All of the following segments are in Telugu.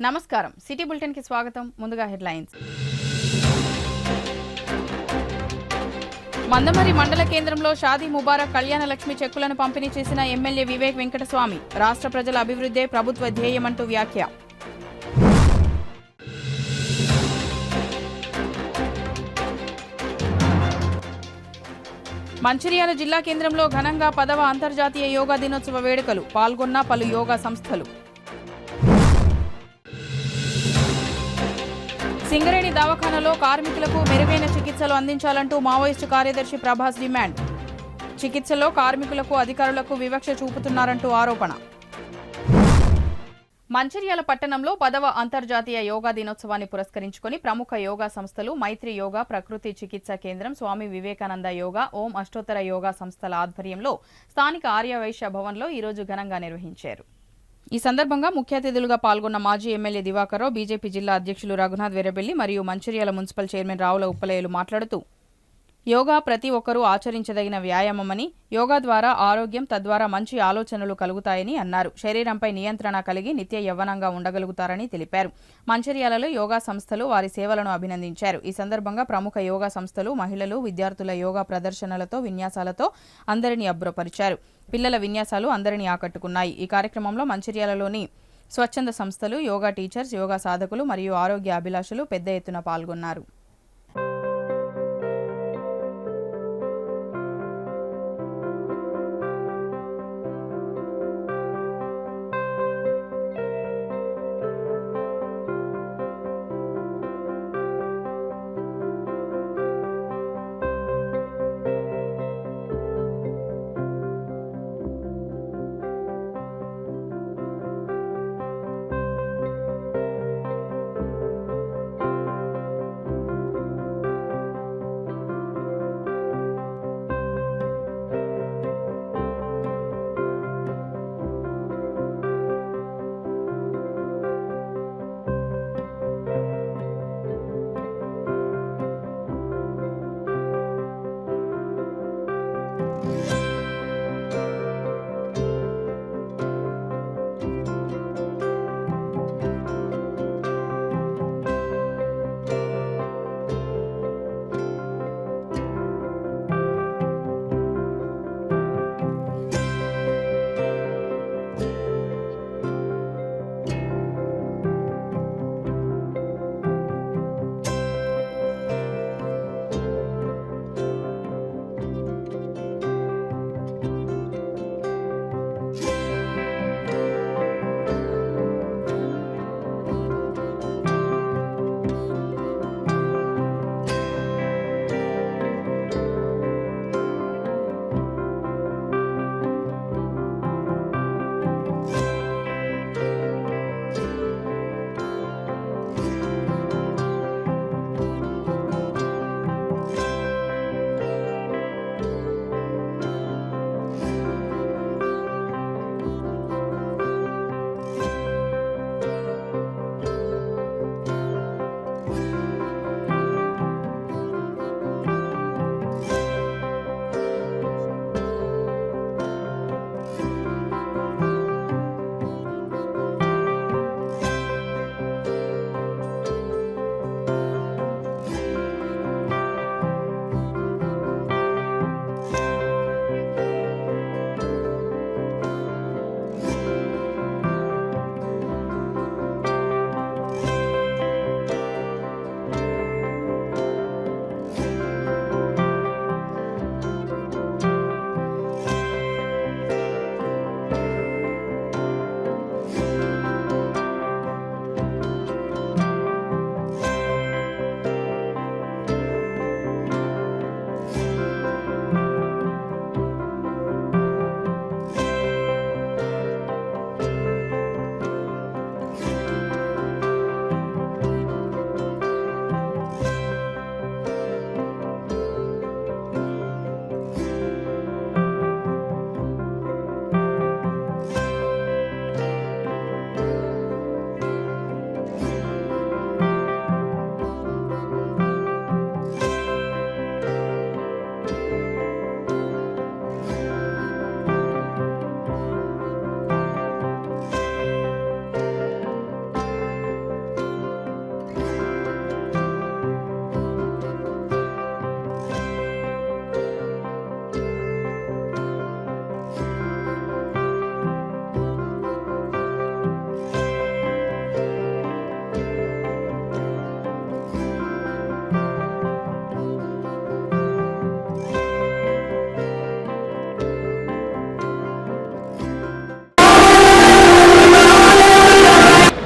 నమస్కారం సిటీ బులెటిన్ కి స్వాగతం ముందుగా హెడ్లైన్స్ మందమరి మండల కేంద్రంలో షాదీ ముబారక్ కళ్యాణ లక్ష్మి చెక్కులను పంపిణీ చేసిన ఎమ్మెల్యే వివేక్ వెంకటస్వామి రాష్ట్ర ప్రజల అభివృద్ధే ప్రభుత్వ ధ్యేయమంటూ వ్యాఖ్య మంచిర్యాల జిల్లా కేంద్రంలో ఘనంగా 10వ అంతర్జాతీయ యోగా దినోత్సవ వేడుకలు పాల్గొన్న పలు యోగా సంస్థలు సింగరేణి దవాఖానలో కార్మికులకు మెరుగైన చికిత్సలు అందించాలంటూ మావోయిస్టు కార్యదర్శి ప్రభాస్ డిమాండ్ చికిత్సలో కార్మికులకు అధికారులకు వివక్ష చూపుతున్నారంటూ ఆరోపణ మంచిర్యాల పట్టణంలో 10వ అంతర్జాతీయ యోగా దినోత్సవాన్ని పురస్కరించుకుని ప్రముఖ యోగా సంస్థలు మైత్రి యోగా ప్రకృతి చికిత్సా కేంద్రం స్వామి వివేకానంద యోగా ఓం అష్టోత్తర యోగా సంస్థల ఆధ్వర్యంలో స్థానిక ఆర్యవైశ్య భవన్లో ఈరోజు ఘనంగా నిర్వహించారు. ఈ సందర్భంగా ముఖ్య అతిథులుగా పాల్గొన్న మాజీ ఎమ్మెల్యే దివాకర్రావు, బీజేపీ జిల్లా అధ్యక్షులు రఘునాథ్ వీరబెల్లి మరియు మంచిర్యాల మున్సిపల్ చైర్మన్ రావుల ఉప్పలయ్యలు మాట్లాడుతూ యోగా ప్రతి ఒక్కరూ ఆచరించదగిన వ్యాయామమని, యోగా ద్వారా ఆరోగ్యం తద్వారా మంచి ఆలోచనలు కలుగుతాయని అన్నారు. శరీరంపై నియంత్రణ కలిగి నిత్య యవ్వనంగా ఉండగలుగుతారని తెలిపారు. మంచిర్యాలలో యోగా సంస్థలు వారి సేవలను అభినందించారు. ఈ సందర్భంగా ప్రముఖ యోగా సంస్థలు మహిళలు, విద్యార్థుల యోగా ప్రదర్శనలతో విన్యాసాలతో అందరినీ అబ్బురపరిచారు. పిల్లల విన్యాసాలు అందరినీ ఆకట్టుకున్నాయి. ఈ కార్యక్రమంలో మంచిర్యాలలోని స్వచ్ఛంద సంస్థలు, యోగా టీచర్స్, యోగా సాధకులు మరియు ఆరోగ్య అభిలాషులు పెద్ద ఎత్తున పాల్గొన్నారు.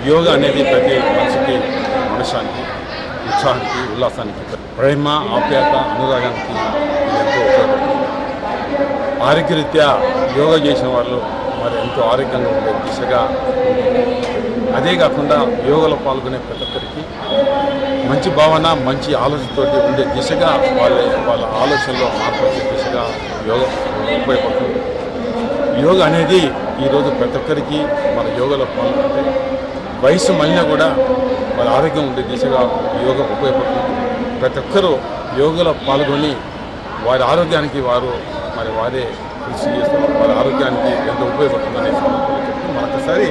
యోగా అనేది ప్రతి మనిషికి మనశానికి, ఉత్సాహానికి, ఉల్లాసానికి, ప్రేమ, ఆప్యాయత, అనురాగానికి ఎంతో ఉపయోగపడుతుంది. ఆరోగ్యరీత్యా యోగా చేసిన వాళ్ళు మరి ఎంతో ఆరోగ్యంగా ఉండే దిశగా. అదే కాకుండా యోగాలో పాల్గొనే ప్రతి ఒక్కరికి మంచి భావన, మంచి ఆలోచనతోటి ఉండే దిశగా వాళ్ళ ఆలోచనలో మార్పు వచ్చే దిశగా యోగా ఉపయోగపడుతుంది. యోగా అనేది ఈరోజు ప్రతి ఒక్కరికి మన యోగాలో పాల్గొంటే వయసు మళ్ళీ కూడా వాళ్ళ ఆరోగ్యం ఉండే దిశగా యోగా ఉపయోగపడుతుంది. ప్రతి ఒక్కరూ యోగాలో పాల్గొని వారి ఆరోగ్యానికి వారే కృషి చేస్తారు. వారి ఆరోగ్యానికి ఎంతో ఉపయోగపడుతుందనే సందర్భంలో చెప్తూ మరొకసారి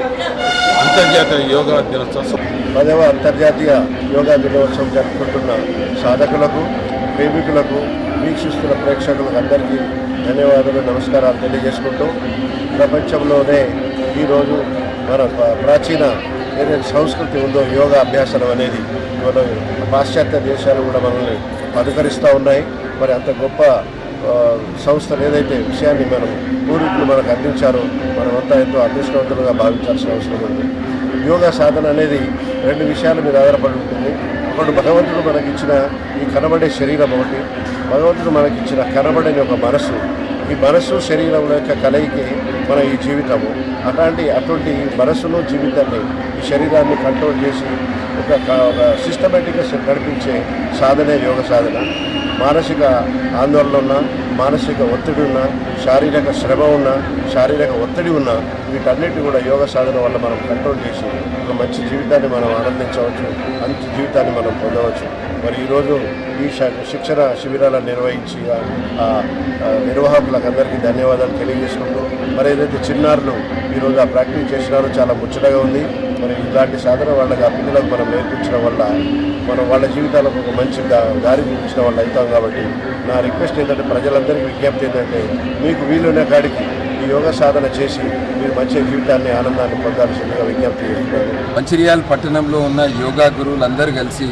అంతర్జాతీయ యోగా దినోత్సవం 10వ అంతర్జాతీయ యోగా దినోత్సవం జరుపుకుంటున్న సాధకులకు, ప్రేమికులకు, వీక్షిస్తున్న ప్రేక్షకులకు అందరికీ ధన్యవాదాలు, నమస్కారాలు తెలియజేసుకుంటూ ప్రపంచంలోనే ఈరోజు మన ప్రాచీన ఏదైతే సంస్కృతి ఉందో యోగా అభ్యాసనం అనేది మన పాశ్చాత్య దేశాలు కూడా మనల్ని అనుకరిస్తూ ఉన్నాయి. మరి అంత గొప్ప సంస్థలు ఏదైతే విషయాన్ని మనం పూర్వీకులు మనకు అందించారో మనమంతా ఎంతో అదృష్టవంతులుగా భావించాల్సిన అవసరం ఉంది. యోగా సాధన అనేది 2 విషయాల మీద ఆధారపడి ఉంటుంది. ఒకటి భగవంతుడు మనకిచ్చిన ఈ కనబడే శరీరం, ఒకటి భగవంతుడు మనకిచ్చిన కనబడని ఒక మనస్సు. ఈ మనస్సు శరీరంలో యొక్క కలయికి మన ఈ జీవితము. అటువంటి మనస్సును, జీవితాన్ని, ఈ శరీరాన్ని కంట్రోల్ చేసి ఒక సిస్టమేటిక్గా నడిపించే సాధనే యోగ సాధన. మానసిక ఆందోళన ఉన్నా, మానసిక ఒత్తిడి ఉన్నా, శారీరక శ్రమ ఉన్నా, శారీరక ఒత్తిడి ఉన్నా, వీటన్నిటి కూడా యోగ సాధన వల్ల మనం కంట్రోల్ చేసి ఒక మంచి జీవితాన్ని మనం ఆనందించవచ్చు, మంచి జీవితాన్ని మనం పొందవచ్చు. మరి ఈరోజు ఈ శిక్షణ శిబిరాలను నిర్వహించి నిర్వాహకులకు అందరికీ ధన్యవాదాలు తెలియజేసుకుంటూ, మరి ఏదైతే చిన్నారులు ఈరోజు ఆ ప్రాక్టీస్ చేసినారో చాలా ముచ్చటగా ఉంది. మరి ఇలాంటి సాధన వాళ్ళకి ఆ పిల్లలకు మనం నేర్పించడం వల్ల మనం వాళ్ళ జీవితాలకు ఒక మంచి దారి చూపించడం వల్ల అవుతాం. కాబట్టి నా రిక్వెస్ట్ ఏంటంటే, ప్రజలందరికీ విజ్ఞప్తి ఏంటంటే, మీకు వీలున్న కాడికి ఈ యోగా సాధన చేసి మీరు మంచి జీవితాన్ని, ఆనందాన్ని పొందాల్సిందిగా విజ్ఞప్తి చేస్తున్నారు. మంచిర్యాల పట్టణంలో ఉన్న యోగా గురువులందరూ కలిసి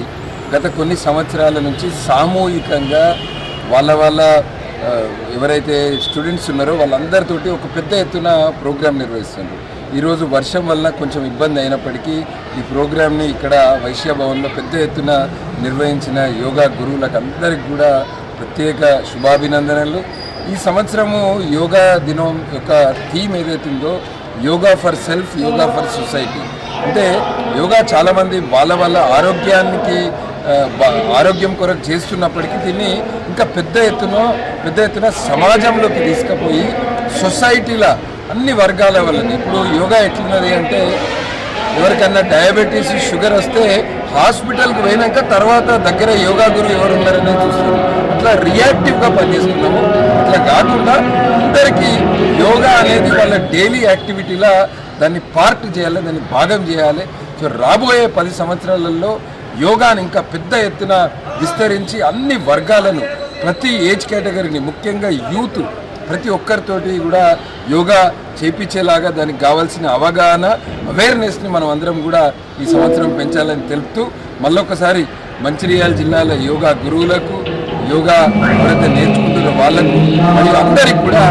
గత కొన్ని సంవత్సరాల నుంచి సామూహికంగా వాళ్ళ ఎవరైతే స్టూడెంట్స్ ఉన్నారో వాళ్ళందరితోటి ఒక పెద్ద ఎత్తున ప్రోగ్రాం నిర్వహిస్తున్నారు. ఈరోజు వర్షం వల్ల కొంచెం ఇబ్బంది అయినప్పటికీ ఈ ప్రోగ్రామ్ని ఇక్కడ వైశ్య భవన్లో పెద్ద ఎత్తున నిర్వహించిన యోగా గురువులకు అందరికీ కూడా ప్రత్యేక శుభాభినందనలు. ఈ సంవత్సరము యోగా దినం యొక్క థీమ్ ఏదైతే ఉందో yoga for self, yoga for society. అంటే యోగా చాలామంది వాళ్ళ ఆరోగ్యం కొరకు చేస్తున్నప్పటికీ దీన్ని ఇంకా పెద్ద ఎత్తున సమాజంలోకి తీసుకుపోయి సొసైటీలో అన్ని వర్గాల వాళ్ళని. ఇప్పుడు యోగా ఎట్లున్నది అంటే, ఎవరికన్నా డయాబెటీస్, షుగర్ వస్తే హాస్పిటల్కి పోయినాక తర్వాత దగ్గర యోగా గురువు ఎవరు ఉన్నారని చూస్తారు. అట్లా రియాక్టివ్గా పనిచేస్తున్నాము. అట్లా కాకుండా అందరికీ యోగా అనేది వాళ్ళ డైలీ యాక్టివిటీలా దాన్ని పార్ట్ చేయాలి, దాన్ని భాగం చేయాలి. సో రాబోయే 10 సంవత్సరాలలో యోగాని ఇంకా పెద్ద ఎత్తున విస్తరించి అన్ని వర్గాలను, ప్రతి ఏజ్ కేటగిరీని, ముఖ్యంగా యూత్ ప్రతి ఒక్కరితోటి కూడా యోగా చేయించేలాగా దానికి కావాల్సిన అవగాహన, అవేర్నెస్ని మనం అందరం కూడా ఈ సంవత్సరం పెంచాలని తెలుపుతూ, మళ్ళొకసారి మంచిర్యాల జిల్లాలో యోగా గురువులకు, యోగా ఎవరైతే నేర్చుకుంటున్న వాళ్లకు మరియు అందరికి కూడా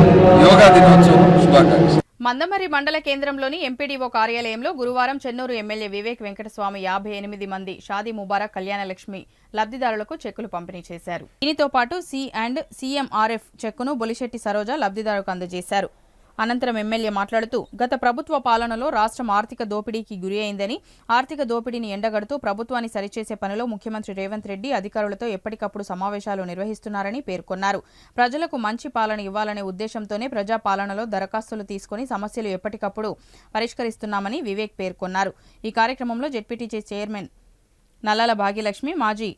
యోగా దినోత్సవం శుభాకాంక్షలు. మందమర్రి మండల కేంద్రంలోని ఎంపీడీఓ కార్యాలయంలో గురువారం చెన్నూరు ఎమ్మెల్యే వివేక్ వెంకటస్వామి 58 మంది షాదీ ముబారక్ కళ్యాణలక్ష్మి లబ్ధిదారులకు చెక్కులు పంపిణీ చేశారు. దీనితో పాటు CMRF చెక్కును బొలిశెట్టి సరోజ లబ్ధిదారులకు అందజేశారు. అనంతరం ఎమ్మెల్యే మాట్లాడుతూ, గత ప్రభుత్వ పాలనలో రాష్ట్రం ఆర్థిక దోపిడీకి గురి అయిందని, ఆర్థిక దోపిడీని ఎండగడుతూ ప్రభుత్వాన్ని సరిచేసే పనిలో ముఖ్యమంత్రి రేవంత్ రెడ్డి అధికారులతో ఎప్పటికప్పుడు సమావేశాలు నిర్వహిస్తున్నారని పేర్కొన్నారు. ప్రజలకు మంచి పాలన ఇవ్వాలనే ఉద్దేశంతోనే ప్రజాపాలనలో దరఖాస్తులు తీసుకుని సమస్యలు ఎప్పటికప్పుడు పరిష్కరిస్తున్నామని వివేక్ పేర్కొన్నారు. ఈ కార్యక్రమంలో జెడ్పీటీసీ చైర్మన్ నల్లాల భాగ్యలక్ష్మి, మాజీ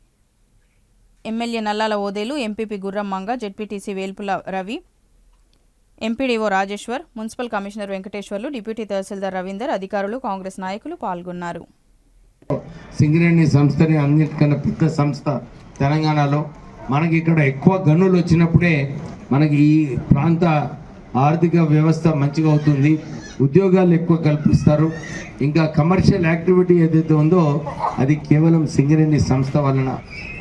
ఎమ్మెల్యే నల్లాల Odelu, MPP Gurram Manga, ZPTC Velpula Ravi, MPDO Rajeshwar, municipal commissioner Venkateswarlu, deputy tahsildar Ravinder, అధికారులు, కాంగ్రెస్ నాయకులు పాల్గొన్నారు. సింగరేణి సంస్థని అన్నిటికన్నా పెద్ద సంస్థ తెలంగాణలో. మనకి ఇక్కడ ఎక్కువ గనులు వచ్చినప్పుడే మనకి ఈ ప్రాంత ఆర్థిక వ్యవస్థ మంచిగా అవుతుంది, ఉద్యోగాలు ఎక్కువ కల్పిస్తారు. ఇంకా కమర్షియల్ యాక్టివిటీ ఏదైతే ఉందో అది కేవలం సింగరేణి సంస్థ వలన.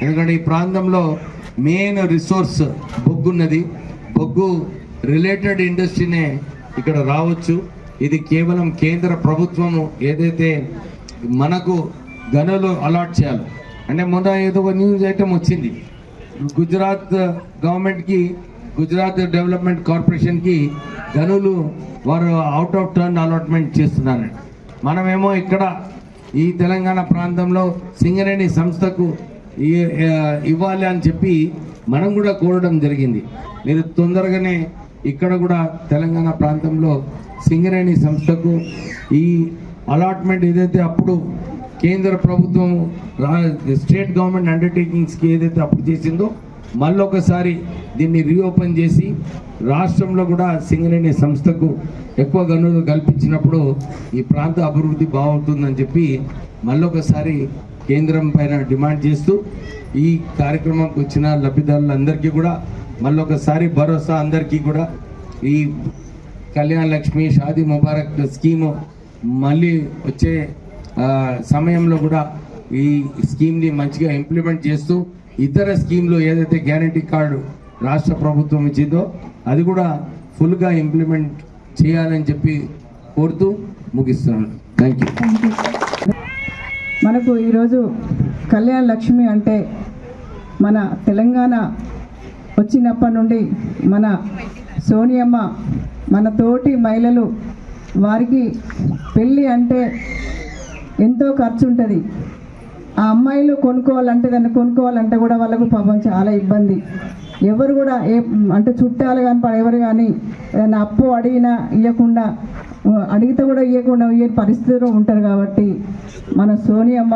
ఎందుకంటే ఈ ప్రాంతంలో మెయిన్ రిసోర్స్ బొగ్గున్నది. బొగ్గు రిలేటెడ్ ఇండస్ట్రీనే ఇక్కడ రావచ్చు. ఇది కేవలం కేంద్ర ప్రభుత్వము ఏదైతే మనకు గనులు అలాట్ చేయాలి. అంటే మొన్న ఏదో ఒక న్యూస్ ఐటమ్ వచ్చింది, గుజరాత్ గవర్నమెంట్కి, గుజరాత్ డెవలప్మెంట్ కార్పొరేషన్కి గనులు వారు అవుట్ ఆఫ్ టర్న్ అలాట్మెంట్ చేస్తున్నారు. మనమేమో ఇక్కడ ఈ తెలంగాణ ప్రాంతంలో సింగరేణి సంస్థకు ఇవ్వాలి అని చెప్పి మనం కూడా కోరడం జరిగింది. మీరు తొందరగానే ఇక్కడ కూడా తెలంగాణ ప్రాంతంలో సింగరేణి సంస్థకు ఈ అలాట్మెంట్ ఏదైతే అప్పుడు కేంద్ర ప్రభుత్వం స్టేట్ గవర్నమెంట్ అండర్టేకింగ్స్కి ఏదైతే అప్పుడు చేసిందో మళ్ళీ ఒకసారి దీన్ని రీఓపెన్ చేసి రాష్ట్రంలో కూడా సింగరేణి సంస్థకు ఎక్కువ గనులు కల్పించినప్పుడు ఈ ప్రాంత అభివృద్ధి బాగుంటుందని చెప్పి మళ్ళీ ఒకసారి కేంద్రం పైన డిమాండ్ చేస్తూ ఈ కార్యక్రమంకి వచ్చిన లబ్ధిదారులందరికీ కూడా మళ్ళీ ఒకసారి భరోసా, అందరికీ కూడా ఈ కళ్యాణ్ లక్ష్మి, షాదీ ముబారక్ స్కీము మళ్ళీ వచ్చే సమయంలో కూడా ఈ స్కీమ్ని మంచిగా ఇంప్లిమెంట్ చేస్తూ ఇతర స్కీమ్లు ఏదైతే గ్యారంటీ కార్డు రాష్ట్ర ప్రభుత్వం ఇచ్చిందో అది కూడా ఫుల్గా ఇంప్లిమెంట్ చేయాలని చెప్పి కోరుతూ ముగిస్తున్నాను. Thank you. మనకు ఈరోజు కళ్యాణ్ లక్ష్మి అంటే మన తెలంగాణ వచ్చినప్పటి నుండి మన సోనియమ్మ, మన తోటి మహిళలు, వారికి పెళ్ళి అంటే ఎంతో ఖర్చు ఉంటుంది. ఆ అమ్మాయిలు దాన్ని కొనుక్కోవాలంటే కూడా వాళ్ళకు పాపం చాలా ఇబ్బంది. ఎవరు కూడా అంటే చుట్టాలు కానీ ఎవరు కానీ ఏదైనా అప్పు అడిగినా ఇవ్వకుండా, అడిగితే కూడా ఇవ్వకుండా ఇయ్యే పరిస్థితిలో ఉంటారు. కాబట్టి మన సోనియమ్మ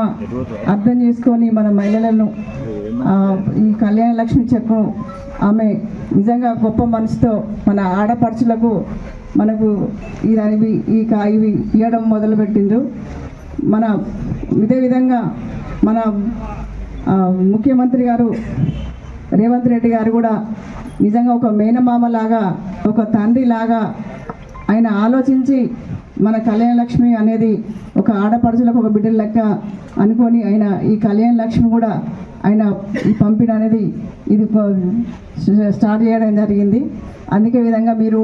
అర్థం చేసుకొని మన మహిళలను ఈ కళ్యాణ లక్ష్మి చెక్కు ఆమె నిజంగా గొప్ప మనసుతో మన ఆడపడుచులకు మనకు ఇవి ఇవ్వడం మొదలుపెట్టిండ్రు. మన ఇదే విధంగా మన ముఖ్యమంత్రి గారు రేవంత్ రెడ్డి గారు కూడా నిజంగా ఒక మేనమామలాగా, ఒక తండ్రిలాగా ఆయన ఆలోచించి మన కళ్యాణ లక్ష్మి అనేది ఒక ఆడపడుచులకు ఒక బిడ్డల లెక్క అనుకొని ఆయన ఈ కళ్యాణ లక్ష్మి కూడా ఆయన ఈ పంపిణీ అనేది ఇది స్టార్ట్ చేయడం జరిగింది. అందుకే విధంగా మీరు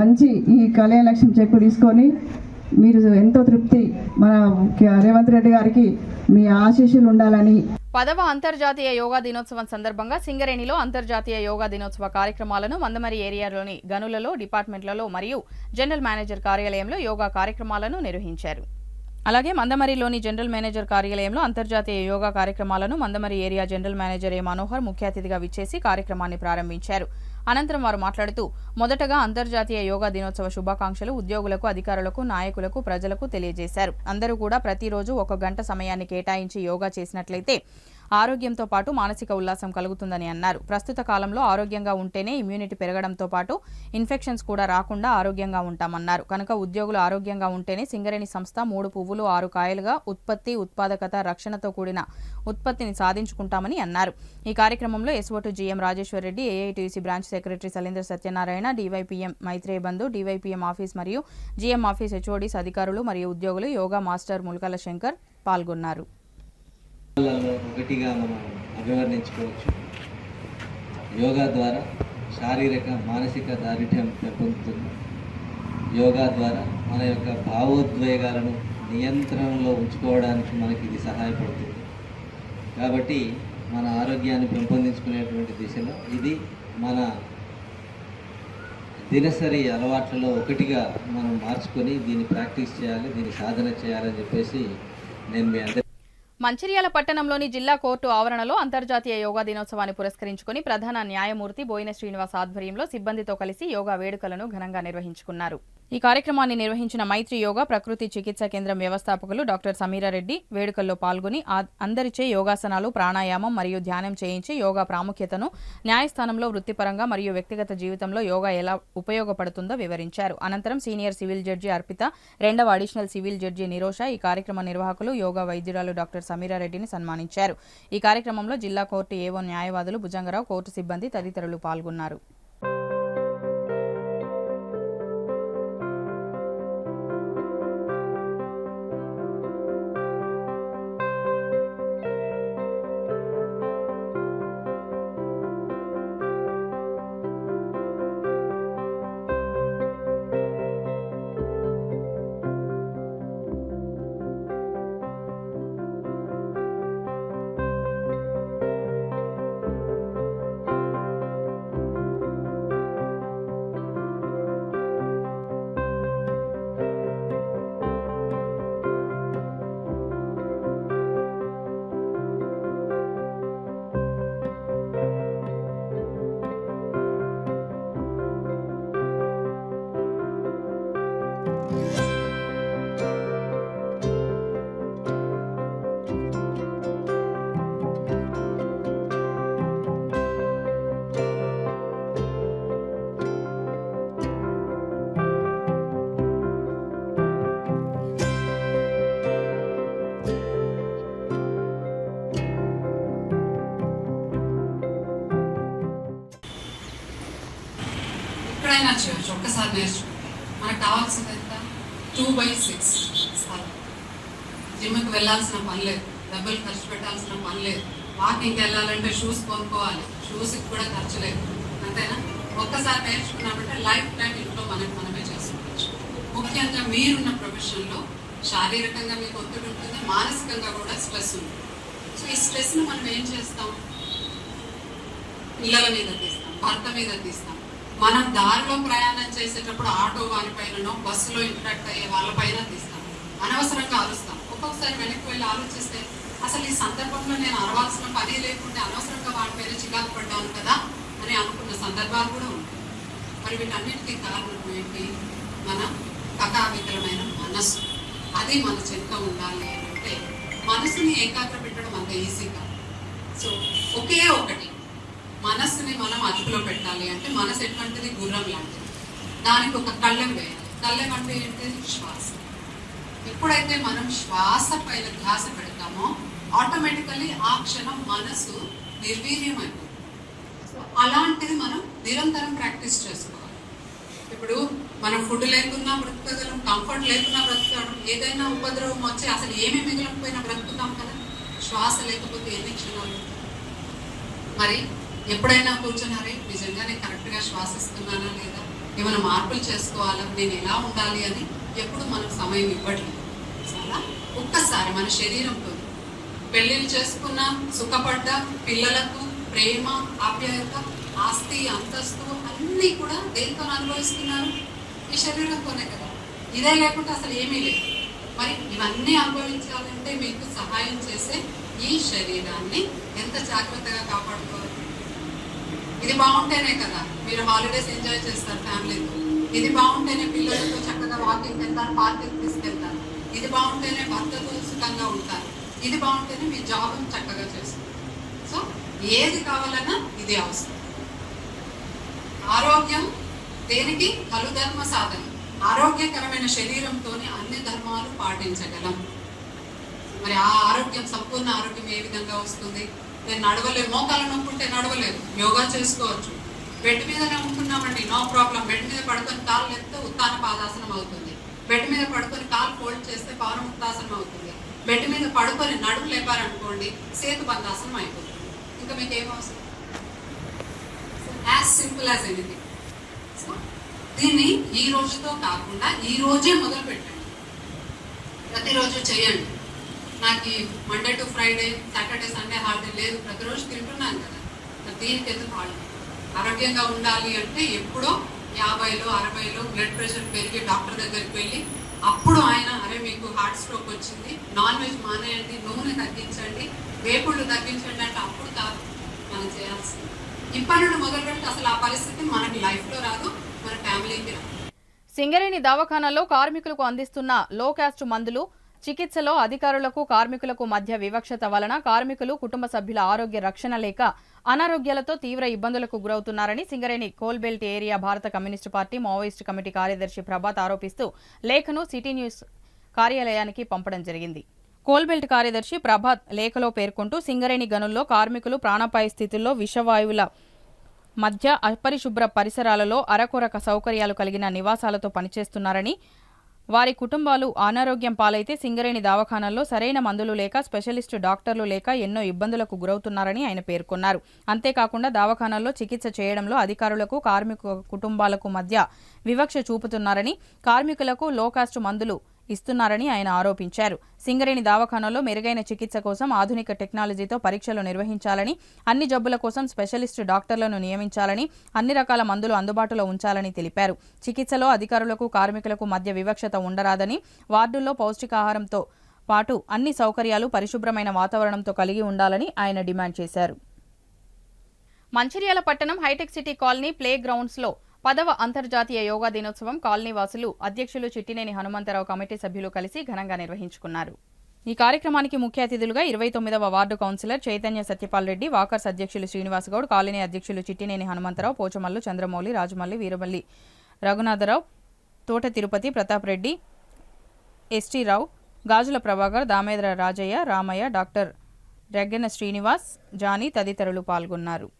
మంచి ఈ కళ్యాణ లక్ష్మి చెక్కు తీసుకొని మీరు ఎంతో తృప్తి, మన రేవంత్ రెడ్డి గారికి మీ ఆశీస్సులు ఉండాలని. 10వ అంతర్జాతీయ యోగా దినోత్సవం సందర్భంగా సింగరేణిలో అంతర్జాతీయ యోగా దినోత్సవ కార్యక్రమాలను మందమరి ఏరియాలోని గనులలో, డిపార్ట్మెంట్లలో మరియు జనరల్ మేనేజర్ కార్యాలయంలో యోగా కార్యక్రమాలను నిర్వహించారు. అలాగే మందమరిలోని జనరల్ మేనేజర్ కార్యాలయంలో అంతర్జాతీయ యోగా కార్యక్రమాలను మందమరి ఏరియా జనరల్ మేనేజర్ ఏ మనోహర్ ముఖ్య అతిథిగా విచ్చేసి కార్యక్రమాన్ని ప్రారంభించారు. అనంతరం వారు మాట్లాడుతూ, మొదటగా అంతర్జాతీయ యోగా దినోత్సవ శుభాకాంక్షలు ఉద్యోగులకు, అధికారులకు, నాయకులకు, ప్రజలకు తెలియజేశారు. అందరూ కూడా ప్రతిరోజు 1 గంట సమయాన్ని కేటాయించి యోగా చేసినట్లయితే ఆరోగ్యంతో పాటు మానసిక ఉల్లాసం కలుగుతుందని అన్నారు. ప్రస్తుత కాలంలో ఆరోగ్యంగా ఉంటేనే ఇమ్యూనిటీ పెరగడంతో పాటు ఇన్ఫెక్షన్స్ కూడా రాకుండా ఆరోగ్యంగా ఉంటామన్నారు. కనుక ఉద్యోగులు ఆరోగ్యంగా ఉంటేనే సింగరేణి సంస్థ 3 పువ్వులు 6 కాయలుగా ఉత్పత్తి, ఉత్పాదకత, రక్షణతో కూడిన ఉత్పత్తిని సాధించుకుంటామని అన్నారు. ఈ కార్యక్రమంలో SO to GM Rajeshwar Reddy, AITUC branch secretary Salindra Satyanarayana, DYPM Maitreya Bandhu, DYPM office మరియు జీఎం ఆఫీస్ హెచ్ఓడీస్ అధికారులు మరియు ఉద్యోగులు, యోగా మాస్టర్ ముల్కల శంకర్ పాల్గొన్నారు. ఒకటిగా మనం అభివర్ణించుకోవచ్చు. యోగా ద్వారా శారీరక, మానసిక దారిఢ్యం పెంపొందుతుంది. యోగా ద్వారా మన యొక్క భావోద్వేగాలను నియంత్రణలో ఉంచుకోవడానికి మనకి ఇది సహాయపడుతుంది. కాబట్టి మన ఆరోగ్యాన్ని పెంపొందించుకునేటువంటి దిశలో ఇది మన దినసరి అలవాట్లలో ఒకటిగా మనం మార్చుకొని దీన్ని ప్రాక్టీస్ చేయాలి, దీన్ని సాధన చేయాలని చెప్పేసి నేను మీ అందరి. మంచిర్యాల పట్టణంలోని జిల్లా కోర్టు ఆవరణలో అంతర్జాతీయ యోగా దినోత్సవాన్ని పురస్కరించుకుని ప్రధాన న్యాయమూర్తి బోయిన శ్రీనివాస్ ఆధ్వర్యంలో సిబ్బందితో కలిసి యోగా వేడుకలను ఘనంగా నిర్వహించుకున్నారు. ఈ కార్యక్రమాన్ని నిర్వహించిన మైత్రి యోగా ప్రకృతి చికిత్సా కేంద్రం వ్యవస్థాపకులు డాక్టర్ సమీరారెడ్డి వేడుకల్లో పాల్గొని అందరిచే యోగాసనాలు, ప్రాణాయామం మరియు ధ్యానం చేయించి యోగా ప్రాముఖ్యతను, న్యాయస్థానంలో వృత్తిపరంగా మరియు వ్యక్తిగత జీవితంలో యోగా ఎలా ఉపయోగపడుతుందో వివరించారు. అనంతరం సీనియర్ సివిల్ జడ్జి అర్పిత, 2వ అడిషనల్ సివిల్ జడ్జి నిరోష, ఈ కార్యక్రమ నిర్వాహకులు యోగా వైద్యురాలు డాక్టర్ సమీరారెడ్డిని సన్మానించారు. ఈ కార్యక్రమంలో జిల్లా కోర్టు ఏవో న్యాయవాదులు భుజంగరావు, కోర్టు సిబ్బంది తదితరులు పాల్గొన్నారు. ఒక్కసారి నేర్చుకుంటే మనకు కావాల్సింది ఎంత 2/6 స్థలం. జిమ్కి వెళ్ళాల్సిన పని లేదు, డబ్బులు ఖర్చు పెట్టాల్సిన పని లేదు. వాకింగ్కి వెళ్ళాలంటే షూస్ కొనుక్కోవాలి, షూస్కి కూడా ఖర్చు లేదు, అంతేనా? ఒక్కసారి నేర్చుకున్నామంటే లైఫ్ టైం ఇంట్లో మనమే చేసుకోవచ్చు. ముఖ్యంగా మీరున్న ప్రొఫెషన్లో శారీరకంగా మీకు ఒత్తిడి ఉంటుంది, మానసికంగా కూడా స్ట్రెస్ ఉంటుంది. సో ఈ స్ట్రెస్ను మనం ఏం చేస్తాం? పిల్లల మీద తీస్తాం, భర్త మీద తీస్తాం. మనం దారిలో ప్రయాణం చేసేటప్పుడు ఆటో వారిపైననో బస్సులో ఇంటరాక్ట్ అయ్యే వాళ్ళపైన తీస్తాం. అనవసరంగా అరుస్తాం. ఒక్కొక్కసారి వెనక్కి వెళ్ళి ఆలోచిస్తే అసలు ఈ సందర్భంలో నేను అరవాల్సిన పని లేకుండా అనవసరంగా వాటిపైన చికాకు పడ్డాను కదా అని అనుకున్న సందర్భాలు కూడా ఉంటాయి. మరి వీటన్నిటికీ కారణం ఏంటి? మన కకావికలమైన మనసు. అది మన చెంత ఉండాలి అంటే మనసుని ఏకాగ్ర పెట్టడం అంత ఈజీ కాదు. సో ఒకే ఒకటి మనస్సుని మనం అదుపులో పెట్టాలి అంటే మనసు ఎటువంటిది? గుర్రం లాంటిది. దానికి ఒక కళ్ళెం వేయాలి. కళ్ళెం అంటే ఏంటి? శ్వాస. ఎప్పుడైతే మనం శ్వాస పైన ధ్యాస పెడతామో ఆటోమేటికలీ ఆ క్షణం మనసు నిర్వీర్యం అయిపోతుంది. సో అలాంటిది మనం నిరంతరం ప్రాక్టీస్ చేసుకోవాలి. ఇప్పుడు మనం ఫుడ్ లేకున్నా బ్రతకగలం, కంఫర్ట్ లేకున్నా బ్రతకడం, ఏదైనా ఉపద్రవం వచ్చి అసలు ఏమీ మిగలకపోయినా బ్రతుకుతాం కదా. శ్వాస లేకపోతే ఎన్ని క్షణాలు? మరి ఎప్పుడైనా కూర్చున్నారే నిజంగానే కరెక్ట్గా శ్వాసిస్తున్నానా లేదా, ఏమైనా మార్పులు చేసుకోవాలా, నేను ఎలా ఉండాలి అని ఎప్పుడు మనం సమయం ఇవ్వట్లేదు. చాలా ఒక్కసారి మన శరీరంతో పెళ్ళిళ్ళు చేసుకున్న, సుఖపడ్డ, పిల్లలకు ప్రేమ, ఆప్యాయత, ఆస్తి, అంతస్తు అన్నీ కూడా దేంతో అనుభవిస్తున్నారు? ఈ శరీరంతోనే కదా. ఇదే లేకుంటే అసలు ఏమీ లేదు. మరి ఇవన్నీ అనుభవించాలంటే మీకు సహాయం చేసే ఈ శరీరాన్ని ఎంత జాగ్రత్తగా కాపాడుకోవాలి? ఇది బాగుంటేనే కదా మీరు హాలిడేస్ ఎంజాయ్ చేస్తారు ఫ్యామిలీతో. ఇది బాగుంటేనే పిల్లలతో చక్కగా వాకింగ్ వెళ్తారు, పార్కింగ్ తీసుకెళ్తారు. ఇది బాగుంటేనే భర్తతో సుఖంగా ఉంటారు. ఇది బాగుంటేనే మీ జాబ్ చక్కగా చేస్తారు. సో ఏది కావాలన్నా ఇది అవసరం. ఆరోగ్యం దేనికి? కలు ధర్మ సాధన. ఆరోగ్యకరమైన శరీరంతోనే అన్ని ధర్మాలు పాటించగలం. మరి ఆ ఆరోగ్యం, సంపూర్ణ ఆరోగ్యం ఏ విధంగా వస్తుంది? నేను నడవలేదు, మోకాలు నొప్పుంటే నడవలేదు, యోగా చేసుకోవచ్చు. బెడ్ మీదనే ఉంటున్నామండి, నో ప్రాబ్లం. బెడ్ మీద పడుకొని కాలు లేపితే ఉత్తాన పాదాసనం అవుతుంది. బెడ్ మీద పడుకొని కాలు ఫోల్డ్ చేస్తే పవనముక్తాసనం అవుతుంది. బెడ్ మీద పడుకొని నడుము లేపారనుకోండి సేతు బంధాసనం అయిపోతుంది. ఇంకా మీకు ఏం అవసరం? As simple as anything. So దీన్ని ఈ రోజుతో కాకుండా ఈ రోజే మొదలు పెట్టండి, ప్రతిరోజు చేయండి. నాకు Monday to Friday, Saturday, Sunday holiday లేదు, ప్రతిరోజు తింటున్నాను కదా, మరి దీనికి ఎందుకు హాలిడే? ఆరోగ్యంగా ఉండాలి అంటే ఎప్పుడో 50లో 60లో బ్లడ్ ప్రెషర్ పెరిగి డాక్టర్ దగ్గరికి వెళ్ళి అప్పుడు ఆయన అరే మీకు హార్ట్ స్ట్రోక్ వచ్చింది, నాన్ వెజ్ మానేయండి, నూనె తగ్గించండి, వేపుళ్ళు తగ్గించండి అంటే అప్పుడు కాదు మనం చేయాల్సింది. ఇప్పటి నుండి మొదలు పెడితే అసలు ఆ పరిస్థితి మనకి లైఫ్లో రాదు, మన ఫ్యామిలీకి రాదు. సింగరేణి దవాఖానాలో కార్మికులకు అందిస్తున్న లో కాస్ట్ మందులు, చికిత్సలో అధికారులకు కార్మికులకు మధ్య వివక్షత వలన కార్మికులు, కుటుంబ సభ్యుల ఆరోగ్య రక్షణ లేక అనారోగ్యాలతో తీవ్ర ఇబ్బందులకు గురవుతున్నారని సింగరేణి కోల్బెల్ట్ ఏరియా భారత కమ్యూనిస్టు పార్టీ మావోయిస్టు కమిటీ కార్యదర్శి ప్రభాత్ ఆరోపిస్తూ లేఖను సిటీ న్యూస్ కార్యాలయానికి పంపడం జరిగింది. కోల్బెల్ట్ కార్యదర్శి ప్రభాత్ లేఖలో పేర్కొంటూ సింగరేణి గనుల్లో కార్మికులు ప్రాణాపాయ స్థితుల్లో విషవాయువుల మధ్య అపరిశుభ్ర పరిసరాలలో అరకొరక సౌకర్యాలు కలిగిన నివాసాలతో పనిచేస్తున్నారని, వారి కుటుంబాలు అనారోగ్యం పాలైతే సింగరేణి దవాఖానాల్లో సరైన మందులు లేక, స్పెషలిస్టు డాక్టర్లు లేక ఎన్నో ఇబ్బందులకు గురవుతున్నారని ఆయన పేర్కొన్నారు. అంతేకాకుండా దవాఖానాల్లో చికిత్స చేయడంలో అధికారులకు కార్మిక కుటుంబాలకు మధ్య వివక్ష చూపుతున్నారని, కార్మికులకు లో కాస్ట్ మందులు ఇస్తున్నారని ఆయన ఆరోపించారు. సింగరేణి దవాఖానాలో మెరుగైన చికిత్స కోసం ఆధునిక టెక్నాలజీతో పరీక్షలు నిర్వహించాలని, అన్ని జబ్బుల కోసం స్పెషలిస్టు డాక్టర్లను నియమించాలని, అన్ని రకాల మందులు అందుబాటులో ఉంచాలని తెలిపారు. చికిత్సలో అధికారులకు కార్మికులకు మధ్య వివక్షత ఉండరాదని, వార్డుల్లో పౌష్టికాహారంతో పాటు అన్ని సౌకర్యాలు పరిశుభ్రమైన వాతావరణంతో కలిగి ఉండాలని ఆయన డిమాండ్ చేశారు. మంచిర్యాల పట్టణం హైటెక్ సిటీ కాలనీ ప్లే గ్రౌండ్స్లో 10వ అంతర్జాతీయ యోగా దినోత్సవం కాలనీవాసులు, అధ్యక్షులు చిట్టినేని హనుమంతరావు కమిటీ సభ్యులు కలిసి ఘనంగా నిర్వహించుకున్నారు. ఈ కార్యక్రమానికి ముఖ్య అతిథులుగా 29వ ward councillor Chaitanya Satyapal Reddy, walkers అధ్యక్షులు శ్రీనివాస్ గౌడ్, కాలనీ అధ్యక్షులు చిట్టినేని హనుమంతరావు, పోచమల్లు, చంద్రమౌళి, రాజమల్లి, వీరమల్లి, రఘునాథరావు, తోట తిరుపతి, ప్రతాప్ రెడ్డి, ఎస్టీ రావు, గాజుల ప్రభాకర్, దామేద్ర రాజయ్య, రామయ్య, డాక్టర్ రెగ్గెన శ్రీనివాస్, జానీ తదితరులు పాల్గొన్నారు.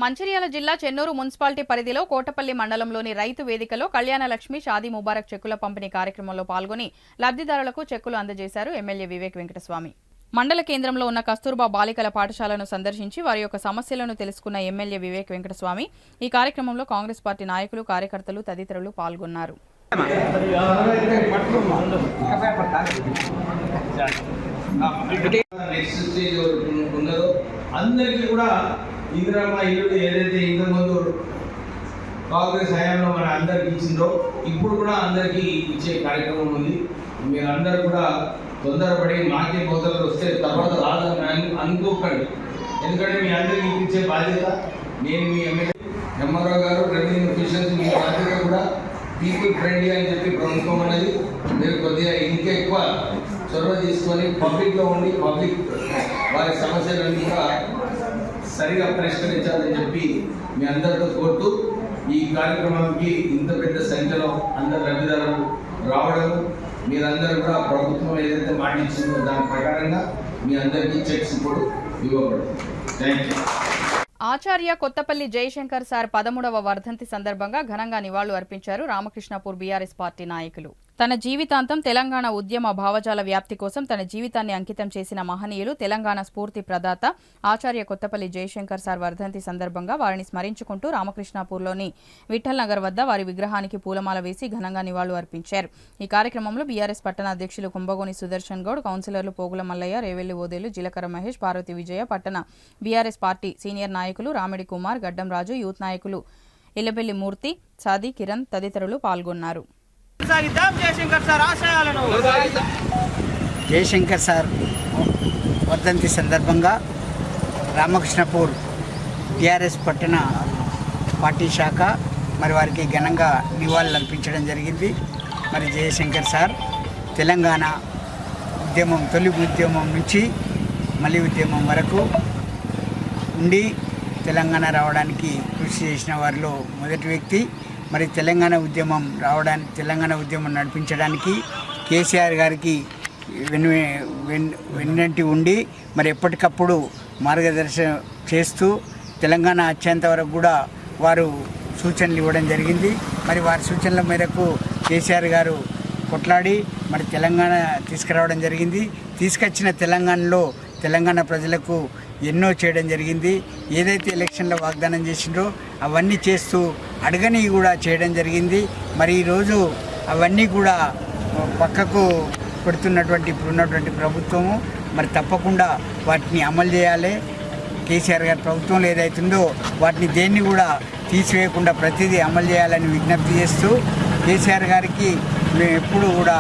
మంచిర్యాల జిల్లా చెన్నూరు మున్సిపాలిటీ పరిధిలో కోటపల్లి మండలంలోని రైతు వేదికలో కళ్యాణలక్ష్మి షాదీ ముబారక్ చెక్కుల పంపిణీ కార్యక్రమంలో పాల్గొని లబ్ధిదారులకు చెక్కులు అందజేశారు ఎమ్మెల్యే వివేక్ వెంకటస్వామి. మండల కేంద్రంలో ఉన్న కస్తూర్బా బాలికల పాఠశాలను సందర్శించి వారి యొక్క సమస్యలను తెలుసుకున్న ఎమ్మెల్యే వివేక్ వెంకటస్వామి ఈ కార్యక్రమంలో కాంగ్రెస్ పార్టీ నాయకులు, కార్యకర్తలు తదితరులు పాల్గొన్నారు. అందరికీ కూడా ఇందిరమ్మ ఇల్లు ఏదైతే ఇంతకుముందు కాంగ్రెస్ హయాంలో మన అందరికి ఇచ్చిందో ఇప్పుడు కూడా అందరికీ ఇచ్చే కార్యక్రమం ఉంది. మీరు అందరూ కూడా తొందరపడి మాకే మొదలు వస్తే తర్వాత రాదని అనుకోకండి. ఎందుకంటే మీ అందరికీ ఇచ్చే బాధ్యత నేను మీ ఎమ్మెల్యే ఎంఆర్ఓ గారు రెవెన్యూ ఆఫీసర్స్ మీ బాధ్యత కూడా పీపుల్ ఫ్రెండ్లీ అని చెప్పి ప్రభుత్వం అనేది మీరు కొద్దిగా ఇంకా ఎక్కువ చొరవ తీసుకొని పబ్లిక్లో ఉండి పబ్లిక్ వారి సమస్యలన్నీ కూడా సరిగా పరిష్కరించాలని చెప్పి మీ అందరితో కోరుతూ ఈ కార్యక్రమానికి ఇంత పెద్ద సంఖ్యలో అందరు లబ్ధిదారులు రావడం, మీరందరూ కూడా ప్రభుత్వం ఏదైతే మాట ఇచ్చిందో దాని ప్రకారంగా మీ అందరికీ చెక్స్ ఇప్పుడు ఇవ్వబడుతుంది. Thank you. Acharya Kothapalli Jayashankar sir 13వ వర్ధంతి సందర్భంగా ఘనంగా నివాళులు అర్పించారు రామకృష్ణపూర్ బీఆర్ఎస్ పార్టీ నాయకులు. తన జీవితాంతం తెలంగాణ ఉద్యమ భావజాల వ్యాప్తి కోసం తన జీవితాన్ని అంకితం చేసిన మహనీయులు, తెలంగాణ స్ఫూర్తి ప్రదాత ఆచార్య కొత్తపల్లి జయశంకర్ సార్ వర్ధంతి సందర్భంగా వారిని స్మరించుకుంటూ రామకృష్ణపూర్లోని విఠల్ నగర్ వద్ద వారి విగ్రహానికి పూలమాల వేసి ఘనంగా నివాళులు అర్పించారు. ఈ కార్యక్రమంలో బీఆర్ఎస్ పట్టణ అధ్యక్షులు కుంభగోని సుదర్శన్ గౌడ్, కౌన్సిలర్లు పోగుల మల్లయ్య, రేవెల్లి ఓదేలు, జీలకర్ర మహేష్, పార్వతి విజయ, పట్టణ బీఆర్ఎస్ పార్టీ సీనియర్ నాయకులు రామిడి కుమార్, గడ్డం రాజు, యూత్ నాయకులు ఇల్లబెల్లి మూర్తి, సాది కిరణ్ తదితరులు పాల్గొన్నారు. జయశంకర్ సార్ వర్ధంతి సందర్భంగా రామకృష్ణపూర్ టీఆర్ఎస్ పట్టణ పార్టీ శాఖ మరి వారికి ఘనంగా నివాళులు అర్పించడం జరిగింది. మరి జయశంకర్ సార్ తెలంగాణ ఉద్యమం, తొలి ఉద్యమం నుంచి మళ్ళీ ఉద్యమం వరకు ఉండి తెలంగాణ రావడానికి కృషి చేసిన వారిలో మొదటి వ్యక్తి. మరి తెలంగాణ ఉద్యమం రావడానికి, తెలంగాణ ఉద్యమం నడిపించడానికి కేసీఆర్ గారికి వెన్నంటి ఉండి మరి ఎప్పటికప్పుడు మార్గదర్శనం చేస్తూ తెలంగాణ వచ్చేంత వరకు కూడా వారు సూచనలు ఇవ్వడం జరిగింది. మరి వారి సూచనల మేరకు కేసీఆర్ గారు కొట్లాడి మరి తెలంగాణ తీసుకురావడం జరిగింది. తీసుకొచ్చిన తెలంగాణలో తెలంగాణ ప్రజలకు ఎన్నో చేయడం జరిగింది. ఏదైతే ఎలక్షన్లో వాగ్దానం చేసిండ్రో అవన్నీ చేస్తూ అడగని కూడా చేయడం జరిగింది. మరి ఈరోజు అవన్నీ కూడా పక్కకు పెడుతున్నటువంటి ఇప్పుడున్నటువంటి ప్రభుత్వము మరి తప్పకుండా వాటిని అమలు చేయాలి. కేసీఆర్ గారి ప్రభుత్వంలో ఏదైతుందో వాటిని దేన్ని కూడా తీసివేయకుండా ప్రతిదీ అమలు చేయాలని విజ్ఞప్తి చేస్తూ కేసీఆర్ గారికి మేము ఎప్పుడు కూడా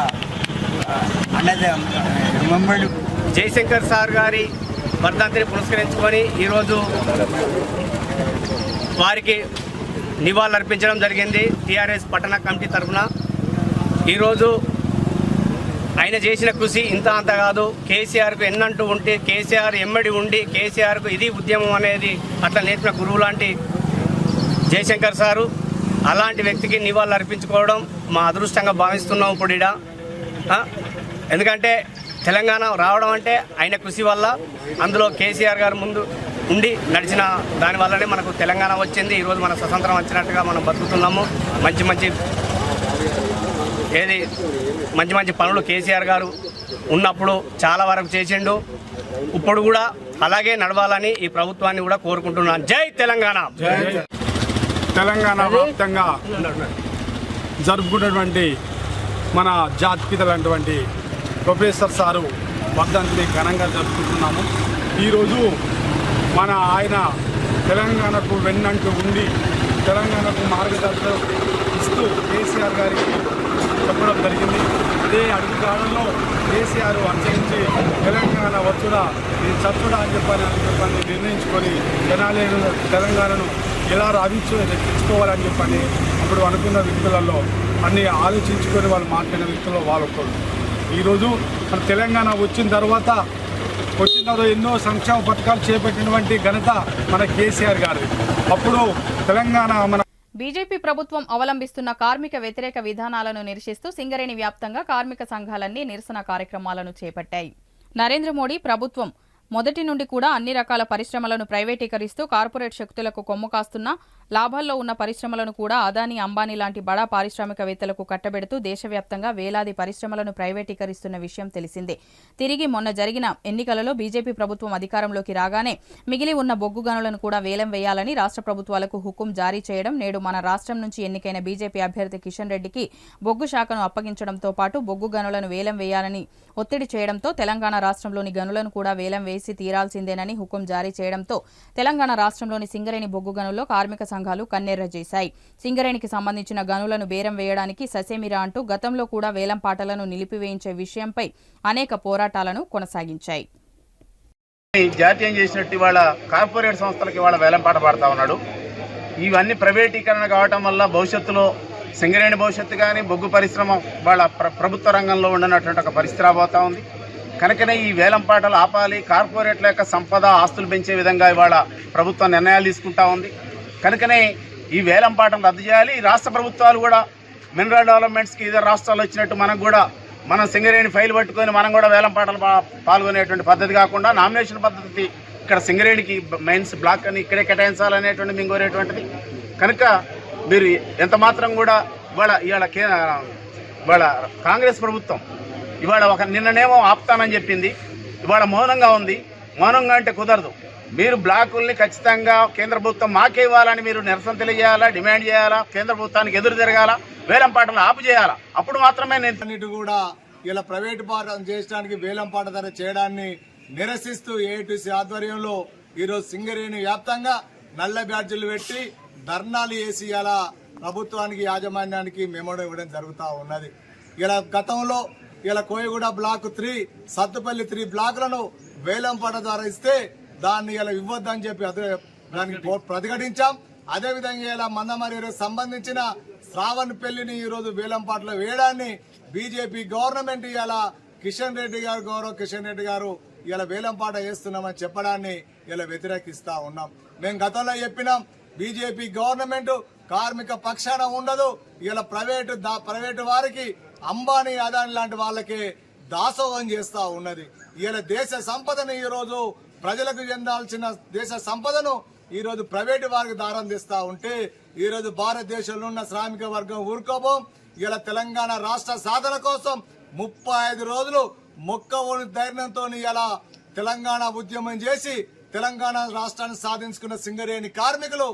రిమెంబర్డ్. జయశంకర్ సార్ గారి వర్ధంతిని పురస్కరించుకొని ఈరోజు వారికి నివాళులు అర్పించడం జరిగింది టీఆర్ఎస్ పట్టణ కమిటీ తరఫున. ఈరోజు ఆయన చేసిన కృషి ఇంత అంత కాదు. కేసీఆర్కు ఎన్నంటూ ఉంటే కేసీఆర్ ఎమ్మడి ఉండి కేసీఆర్కు ఇది ఉద్యమం అనేది అట్లా నేర్పిన గురువు లాంటి జయశంకర్ సారు. అలాంటి వ్యక్తికి నివాళులు అర్పించుకోవడం మా అదృష్టంగా భావిస్తున్నాం ఇప్పుడు ఈడ. ఎందుకంటే తెలంగాణ రావడం అంటే ఆయన కృషి వల్ల, అందులో కేసీఆర్ గారు ముందు ఉండి నడిచిన దానివల్లనే మనకు తెలంగాణ వచ్చింది. ఈరోజు మన స్వతంత్రం వచ్చినట్టుగా మనం బతుకుతున్నాము. మంచి మంచి పనులు కేసీఆర్ గారు ఉన్నప్పుడు చాలా వరకు చేసిండు. ఇప్పుడు కూడా అలాగే నడవాలని ఈ ప్రభుత్వాన్ని కూడా కోరుకుంటున్నాను. జై తెలంగాణ. తెలంగాణ వ్యాప్తంగా జరుపుకున్నటువంటి మన జాతిపితలైనటువంటి ప్రొఫెసర్ సారు వర్ధంతిని ఘనంగా జరుపుకుంటున్నాము. ఈరోజు ఆయన తెలంగాణకు వెన్నంటూ ఉండి తెలంగాణకు మార్గదర్శనం ఇస్తూ కేసీఆర్ గారికి చెప్పడం జరిగింది. అదే అడుగుదారుల్లో కేసీఆర్ అనుసరించి తెలంగాణ వచ్చుడా ఇది చచ్చుడా అని చెప్పని నిర్ణయించుకొని తెలంగాణను ఎలా రక్షించుకోవాలని చెప్పని అప్పుడు అనుకున్న వ్యక్తులలో అన్ని ఆలోచించుకొని వాళ్ళు మాట్లాడిన వ్యక్తుల్లో వాళ్ళొక్కరు. ఈరోజు మన తెలంగాణ వచ్చిన తర్వాత ఎన్నో సంక్షేమ పథకాలు చేపట్టినటువంటి ఘనత మన కేసీఆర్ గారు. అప్పుడు తెలంగాణ మన బీజేపీ ప్రభుత్వం అవలంబిస్తున్న కార్మిక వ్యతిరేక విధానాలను నిరసిస్తూ సింగరేణి వ్యాప్తంగా కార్మిక సంఘాలన్నీ నిరసన కార్యక్రమాలను చేపట్టాయి. నరేంద్ర మోడీ ప్రభుత్వం మొదటి నుండి కూడా అన్ని రకాల పరిశ్రమలను ప్రైవేటీకరిస్తూ కార్పొరేట్ శక్తులకు కొమ్ము కాస్తున్న లాభాల్లో ఉన్న పరిశ్రమలను కూడా అదానీ అంబానీ లాంటి బడా పారిశ్రామికవేత్తలకు కట్టబెడుతూ దేశవ్యాప్తంగా వేలాది పరిశ్రమలను ప్రైవేటీకరిస్తున్న విషయం తెలిసిందే. తిరిగి మొన్న జరిగిన ఎన్నికలలో బీజేపీ ప్రభుత్వం అధికారంలోకి రాగానే మిగిలి ఉన్న బొగ్గు గనులను కూడా వేలం వేయాలని రాష్ట్ర ప్రభుత్వాలకు హుకుం జారీ చేయడం, నేడు మన రాష్ట్రం నుంచి ఎన్నికైన బీజేపీ అభ్యర్థి కిషన్ రెడ్డికి బొగ్గు శాఖను అప్పగించడంతో పాటు బొగ్గు గనులను వేలం వేయాలని ఒత్తిడి చేయడంతో తెలంగాణ రాష్ట్రంలోని గనులను కూడా వేలం వేసి తీరాల్సిందేనని హుకుం జారీ చేయడంతో తెలంగాణ రాష్ట్రంలోని సింగరేణి బొగ్గు గనుల్లో కార్మిక సంఘాలు కన్నెర్ర చేశాయి. సింగరేణికి సంబంధించిన గనులను బేరం వేయడానికి ససేమిరా అంటూ గతంలో కూడా వేలంపాటలను నిలిపివేయించే విషయంపై అనేక పోరాటాలను కొనసాగించాయి. జాతీయం చేసినట్టు ఇవాళ కార్పొరేట్ సంస్థలకు ఇవాళ వేలంపాట పడతా ఉన్నాడు. ఇవన్నీ ప్రైవేటీకరణ కావటం వల్ల భవిష్యత్తులో సింగరేణి భవిష్యత్తు కానీ బొగ్గు పరిశ్రమ వాళ్ళ ప్రభుత్వ రంగంలో ఉండనటువంటి ఒక పరిస్థితి రాబోతా ఉంది. కనుకనే ఈ వేలంపాటలు ఆపాలి, కార్పొరేట్ల యొక్క సంపద ఆస్తులు పెంచే విధంగా ఇవాళ ప్రభుత్వం నిర్ణయాలు తీసుకుంటా ఉంది. కనుకనే ఈ వేలంపాటలు రద్దు చేయాలి. రాష్ట్ర ప్రభుత్వాలు కూడా మినరల్ డెవలప్మెంట్స్కి ఇతర రాష్ట్రాలు వచ్చినట్టు మనకు కూడా మనం సింగరేణి ఫైల్ పట్టుకొని మనం కూడా వేలంపాటలు పాల్గొనేటువంటి పద్ధతి కాకుండా నామినేషన్ పద్ధతి ఇక్కడ సింగరేణికి మైన్స్ బ్లాక్ అని ఇక్కడే కేటాయించాలనేటువంటి మేము కోరేటువంటిది. కనుక మీరు ఎంత మాత్రం కూడా ఇవాళ కాంగ్రెస్ ప్రభుత్వం ఇవాళ నిన్ననేమో ఆపుతానని చెప్పింది, ఇవాళ మౌనంగా ఉంది. మౌనంగా అంటే కుదరదు. మీరు బ్లాకుల్ని ఖచ్చితంగా కేంద్ర ప్రభుత్వం మాకే ఇవ్వాలని మీరు నిరసన తెలియజేయాలా, డిమాండ్ చేయాలా, కేంద్ర ప్రభుత్వానికి ఎదురు తిరగాల, వేలంపాటలు ఆపు చేయాలా. అప్పుడు మాత్రమే నేను కూడా ఇలా ప్రైవేటు పాఠం చేయడానికి వేలంపాట ధర చేయడాన్ని నిరసిస్తూ ఏఐటీసీ ఆధ్వర్యంలో ఈరోజు సింగరేణి వ్యాప్తంగా నల్ల బ్యాడ్జీలు పెట్టి ధర్నాలు చేసి ఇలా ప్రభుత్వానికి యాజమాన్యానికి మెమోడం ఇవ్వడం జరుగుతూ ఉన్నది. ఇలా గతంలో ఇలా కోయగూడ బ్లాక్ 3, సత్తుపల్లి 3 బ్లాకులను వేలంపాట ద్వారా ఇస్తే దాన్ని ఇలా ఇవ్వద్దని చెప్పి దానికి ప్రతిఘటించాం. అదేవిధంగా ఇలా మందమరి సంబంధించిన శ్రావణ్ పెళ్లిని ఈరోజు వేలంపాటలో వేయడాన్ని బీజేపీ గవర్నమెంట్ ఇలా కిషన్ రెడ్డి గారు గౌరవ్ కిషన్ రెడ్డి గారు ఇలా వేలంపాట వేస్తున్నామని చెప్పడాన్ని ఇలా వ్యతిరేకిస్తా ఉన్నాం. మేము గతంలో చెప్పినాం, బీజేపీ గవర్నమెంట్ కార్మిక పక్షాన ఉండదు. ఇలా ప్రైవేటు వారికి అంబానీ అదాని లాంటి వాళ్ళకి దాసోహం చేస్తా ఉన్నది. ఇలా దేశ సంపదను ఈరోజు ప్రజలకు చెందాల్సిన దేశ సంపదను ఈరోజు ప్రైవేటు వారికి దారం తీస్తా ఉంటే ఈరోజు భారతదేశంలో ఉన్న శ్రామిక వర్గం ఊరుకోబోం. ఇలా తెలంగాణ రాష్ట్ర సాధన కోసం 35 రోజులు మొక్కవోని ధైర్యంతో ఇలా తెలంగాణ ఉద్యమం చేసి తెలంగాణ రాష్ట్రాన్ని సాధించుకున్న సింగరేణి కార్మికులు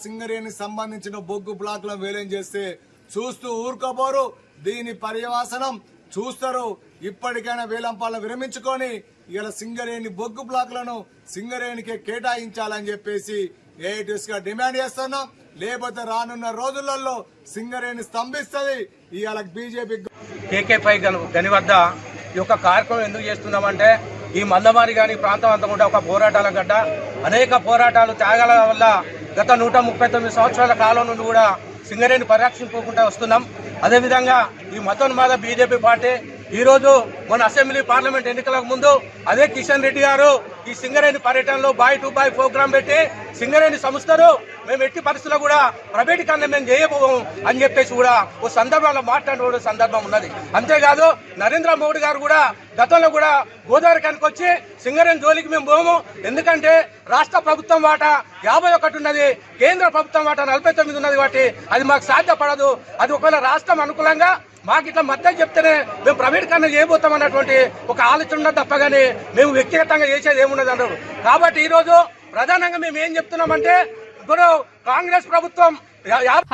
సింగరేణి సంబంధించిన బొగ్గు బ్లాక్లను వేలం చేస్తే చూస్తూ ఊరుకోబోరు. దీని పర్యవసానం చూస్తారు. ఇప్పటికైనా వేలంపాలను విరమించుకొని ఇలా సింగరేణి బొగ్గు బ్లాక్లను సింగరేణికి కేటాయించాలని చెప్పేసి ఏఐటీఎస్ గా డిమాండ్ చేస్తున్నాం. లేకపోతే రానున్న రోజులలో సింగరేణి స్తంభిస్తుంది. ఇవాళ బీజేపీ KK5 గని వద్ద ఈ యొక్క కార్యక్రమం ఎందుకు చేస్తున్నామంటే ఈ మందమారి గాని ప్రాంతం అంతా కూడా ఒక పోరాటాల గడ్డ. అనేక పోరాటాలు త్యాగాల వల్ల గత 139 సంవత్సరాల కాలం నుండి కూడా సింగరేణి పరిరక్షించుకుంటూ వస్తున్నాం. అదేవిధంగా ఈ మతోన్మాద బీజేపీ పార్టీ ఈరోజు మన అసెంబ్లీ పార్లమెంట్ ఎన్నికలకు ముందు అదే కిషన్ రెడ్డి గారు ఈ సింగరేణి పర్యటనలో బాయ్ టు బాయ్ ప్రోగ్రాం పెట్టి సింగరేణి సంస్థను మేము ఎట్టి పరిస్థితుల్లో కూడా ప్రైవేటీకరణ మేము చేయబోము అని చెప్పేసి కూడా ఓ సందర్భంలో మాట్లాడే సందర్భం ఉన్నది. అంతేకాదు నరేంద్ర మోడీ గారు కూడా గతంలో కూడా గోదావరి కనుక వచ్చి సింగరేణి జోలికి మేము పోము, ఎందుకంటే రాష్ట్ర ప్రభుత్వం వాటా 51 ఉన్నది, కేంద్ర ప్రభుత్వం వాటా 49 ఉన్నది కాబట్టి అది మాకు సాధ్యపడదు. అది ఒకవేళ రాష్ట్రం అనుకూలంగా మాకు ఇట్లా మద్దతు చెప్తేనే మేము ప్రైవేటీకరణ చేయబోతాం అన్నటువంటి ఒక ఆలోచన ఉన్నది తప్పగానే మేము వ్యక్తిగతంగా చేసేది ఏమున్నది అన్నారు. కాబట్టి ఈరోజు ప్రధానంగా మేము ఏం చెప్తున్నామంటే ఇప్పుడు కాంగ్రెస్ ప్రభుత్వం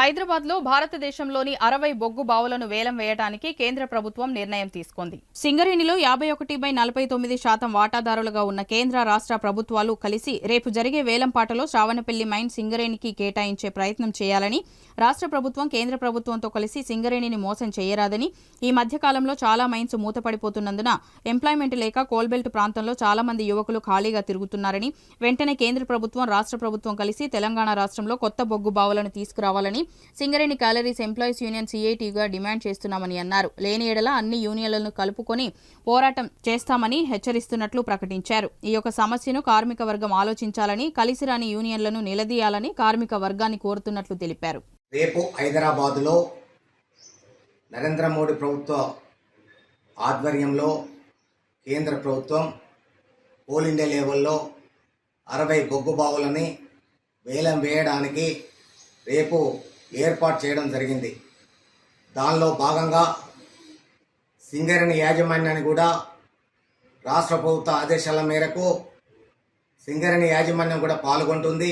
హైదరాబాద్ లో భారతదేశంలోని 60 బొగ్గు బావులను వేలం వేయడానికి కేంద్ర ప్రభుత్వం నిర్ణయం తీసుకుంది. సింగరేణిలో 51/49% వాటాదారులుగా ఉన్న కేంద్ర రాష్ట్ర ప్రభుత్వాలు కలిసి రేపు జరిగే వేలంపాటలో శ్రావణపల్లి మైన్ సింగరేణికి కేటాయించే ప్రయత్నం చేయాలని రాష్ట్ర ప్రభుత్వం కేంద్ర ప్రభుత్వంతో కలిసి సింగరేణిని మోసం చేయరాదని, ఈ మధ్య కాలంలో చాలా మైన్స్ మూతపడిపోతున్నందున ఎంప్లాయ్మెంట్ లేక కోల్బెల్ట్ ప్రాంతంలో చాలా మంది యువకులు ఖాళీగా తిరుగుతున్నారని, వెంటనే కేంద్ర ప్రభుత్వం రాష్ట్ర ప్రభుత్వం కలిసి తెలంగాణ రాష్ట్రంలో కొత్త బొగ్గు బావులను తీసుకురావాలని సింగరేణి క్యాలరీస్ ఎంప్లాయీస్ యూనియన్ CITగా డిమాండ్ చేస్తున్నామని అన్నారు. లేని ఎడల అన్ని యూనియన్లను కలుపుకొని పోరాటం చేస్తామని హెచ్చరిస్తున్నట్లు ప్రకటించారు. ఈ యొక్క సమస్యను కార్మిక వర్గం ఆలోచించాలని, కలిసిరాని యూనియన్లను నిలదీయాలని కార్మిక వర్గాన్ని కోరుతున్నట్లు తెలిపారు. రేపు హైదరాబాదులో నరేంద్ర మోడీ ప్రభుత్వ ఆధ్వర్యంలో కేంద్ర ప్రభుత్వం ఆల్ ఇండియా లెవెల్లో 60 బొగ్గు బావులని వేలం వేయడానికి రేపు ఏర్పాటు చేయడం జరిగింది. దానిలో భాగంగా సింగరేణి యాజమాన్యాన్ని కూడా రాష్ట్ర ప్రభుత్వ ఆదేశాల మేరకు సింగరేణి యాజమాన్యం కూడా పాల్గొంటుంది.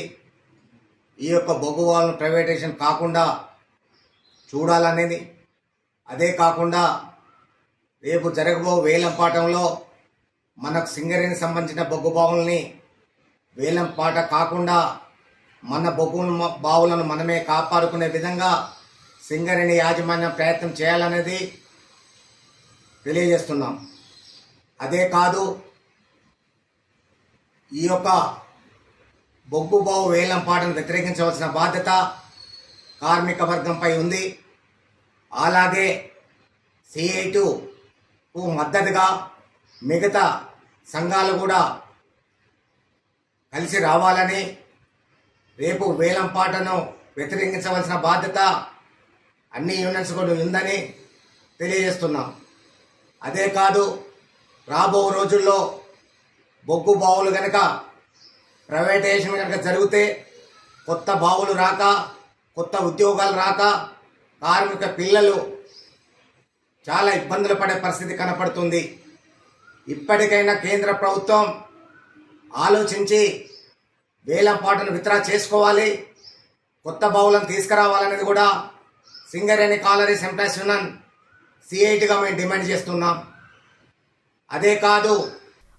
ఈ యొక్క బొగ్గు బావులను ప్రైవేటైజేషన్ కాకుండా చూడాలనేది, అదే కాకుండా రేపు జరగబో వేలంపాటంలో మనకు సింగరేణికి సంబంధించిన బొగ్గు బావుల్ని వేలంపాట కాకుండా మన బొగ్గు బావులను మనమే కాపాడుకునే విధంగా సింగరేణి యాజమాన్యం ప్రయత్నం చేయాలనేది తెలియజేస్తున్నాం. అదే కాదు, ఈ యొక్క బొగ్గు బావు వేలంపాటను వ్యతిరేకించవలసిన బాధ్యత కార్మిక వర్గంపై ఉంది. అలాగే CI2కు మద్దతుగా మిగతా సంఘాలు కూడా కలిసి రావాలని, రేపు వేలంపాటను వ్యతిరేకించవలసిన బాధ్యత అన్ని యూనియన్స్ కూడా ఉందని తెలియజేస్తున్నాం. అదే కాదు, రాబో రోజుల్లో బొగ్గు బావులు కనుక ప్రైవేటైజేషన్ కనుక జరిగితే కొత్త బావులు రాక, కొత్త ఉద్యోగాలు రాక కార్మిక పిల్లలు చాలా ఇబ్బందులు పడే పరిస్థితి కనపడుతుంది. ఇప్పటికైనా కేంద్ర ప్రభుత్వం ఆలోచించి వేలంపాటను విత్డ్రా చేసుకోవాలి, కొత్త బావులను తీసుకురావాలనేది కూడా సింగరేణి కాలరీస్ ఎంప్లాయీస్ యూనియన్ CI2గా మేము డిమాండ్ చేస్తున్నాం. అదే కాదు,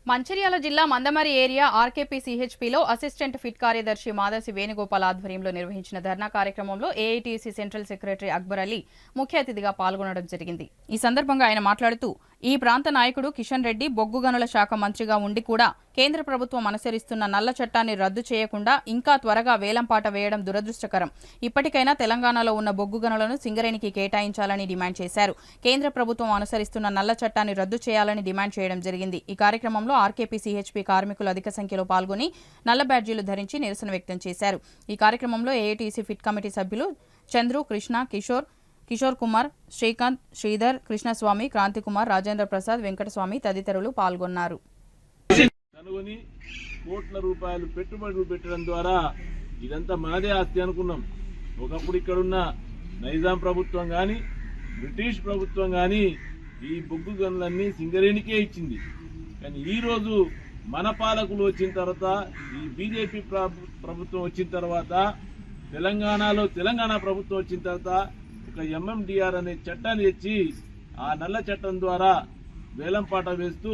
మంచిర్యాల జిల్లా మందమరి ఏరియా ఆర్కేపీ CHPలో అసిస్టెంట్ ఫిట్ కార్యదర్శి మాదసి వేణుగోపాల్ ఆధ్వర్యంలో నిర్వహించిన ధర్నా కార్యక్రమంలో AITC central secretary Akbar Ali ముఖ్య అతిథిగా పాల్గొనడం జరిగింది. ఈ సందర్భంగా ఆయన మాట్లాడుతూ, ఈ ప్రాంత నాయకుడు కిషన్ రెడ్డి బొగ్గు గనుల శాఖ మంత్రిగా ఉండి కూడా కేంద్ర ప్రభుత్వం అనుసరిస్తున్న నల్ల చట్టాన్ని రద్దు చేయకుండా ఇంకా త్వరగా వేలంపాట వేయడం దురదృష్టకరం. ఇప్పటికైనా తెలంగాణలో ఉన్న బొగ్గు గనులను సింగరేణికి కేటాయించాలని డిమాండ్ చేశారు. కేంద్ర ప్రభుత్వం అనుసరిస్తున్న నల్ల చట్టాన్ని రద్దు చేయాలని డిమాండ్ చేయడం జరిగింది. ఈ కార్యక్రమంలో ఆర్కేపీ CHP కార్మికులు అధిక సంఖ్యలో పాల్గొని నల్ల బ్యాడ్జీలు ధరించి నిరసన వ్యక్తం చేశారు. ఈ కార్యక్రమంలో AITC ఫిట్ కమిటీ సభ్యులు చంద్రు, కృష్ణ, కిషోర్ కుమార్, శ్రీకాంత్, శ్రీధర్, కృష్ణస్వామి, క్రాంతికుమార్, రాజేంద్ర ప్రసాద్, వెంకటస్వామి తదితరులు పాల్గొన్నారు. కనుగొని కోట్ల రూపాయలు పెట్టుబడులు పెట్టడం ద్వారా ఇదంతా మనదే ఆస్తి అనుకున్నాం. ఒకప్పుడు ఇక్కడున్న నైజాం ప్రభుత్వం కానీ బ్రిటిష్ ప్రభుత్వం కానీ ఈ బొగ్గు గనులన్నీ సింగరేణికే ఇచ్చింది. కానీ ఈరోజు మన పాలకులు వచ్చిన తర్వాత, ఈ బీజేపీ ప్రభుత్వం వచ్చిన తర్వాత, తెలంగాణలో తెలంగాణ ప్రభుత్వం వచ్చిన తర్వాత ఒక MMDR అనే చట్టాన్ని తెచ్చి ఆ నల్ల చట్టం ద్వారా వేలంపాట వేస్తూ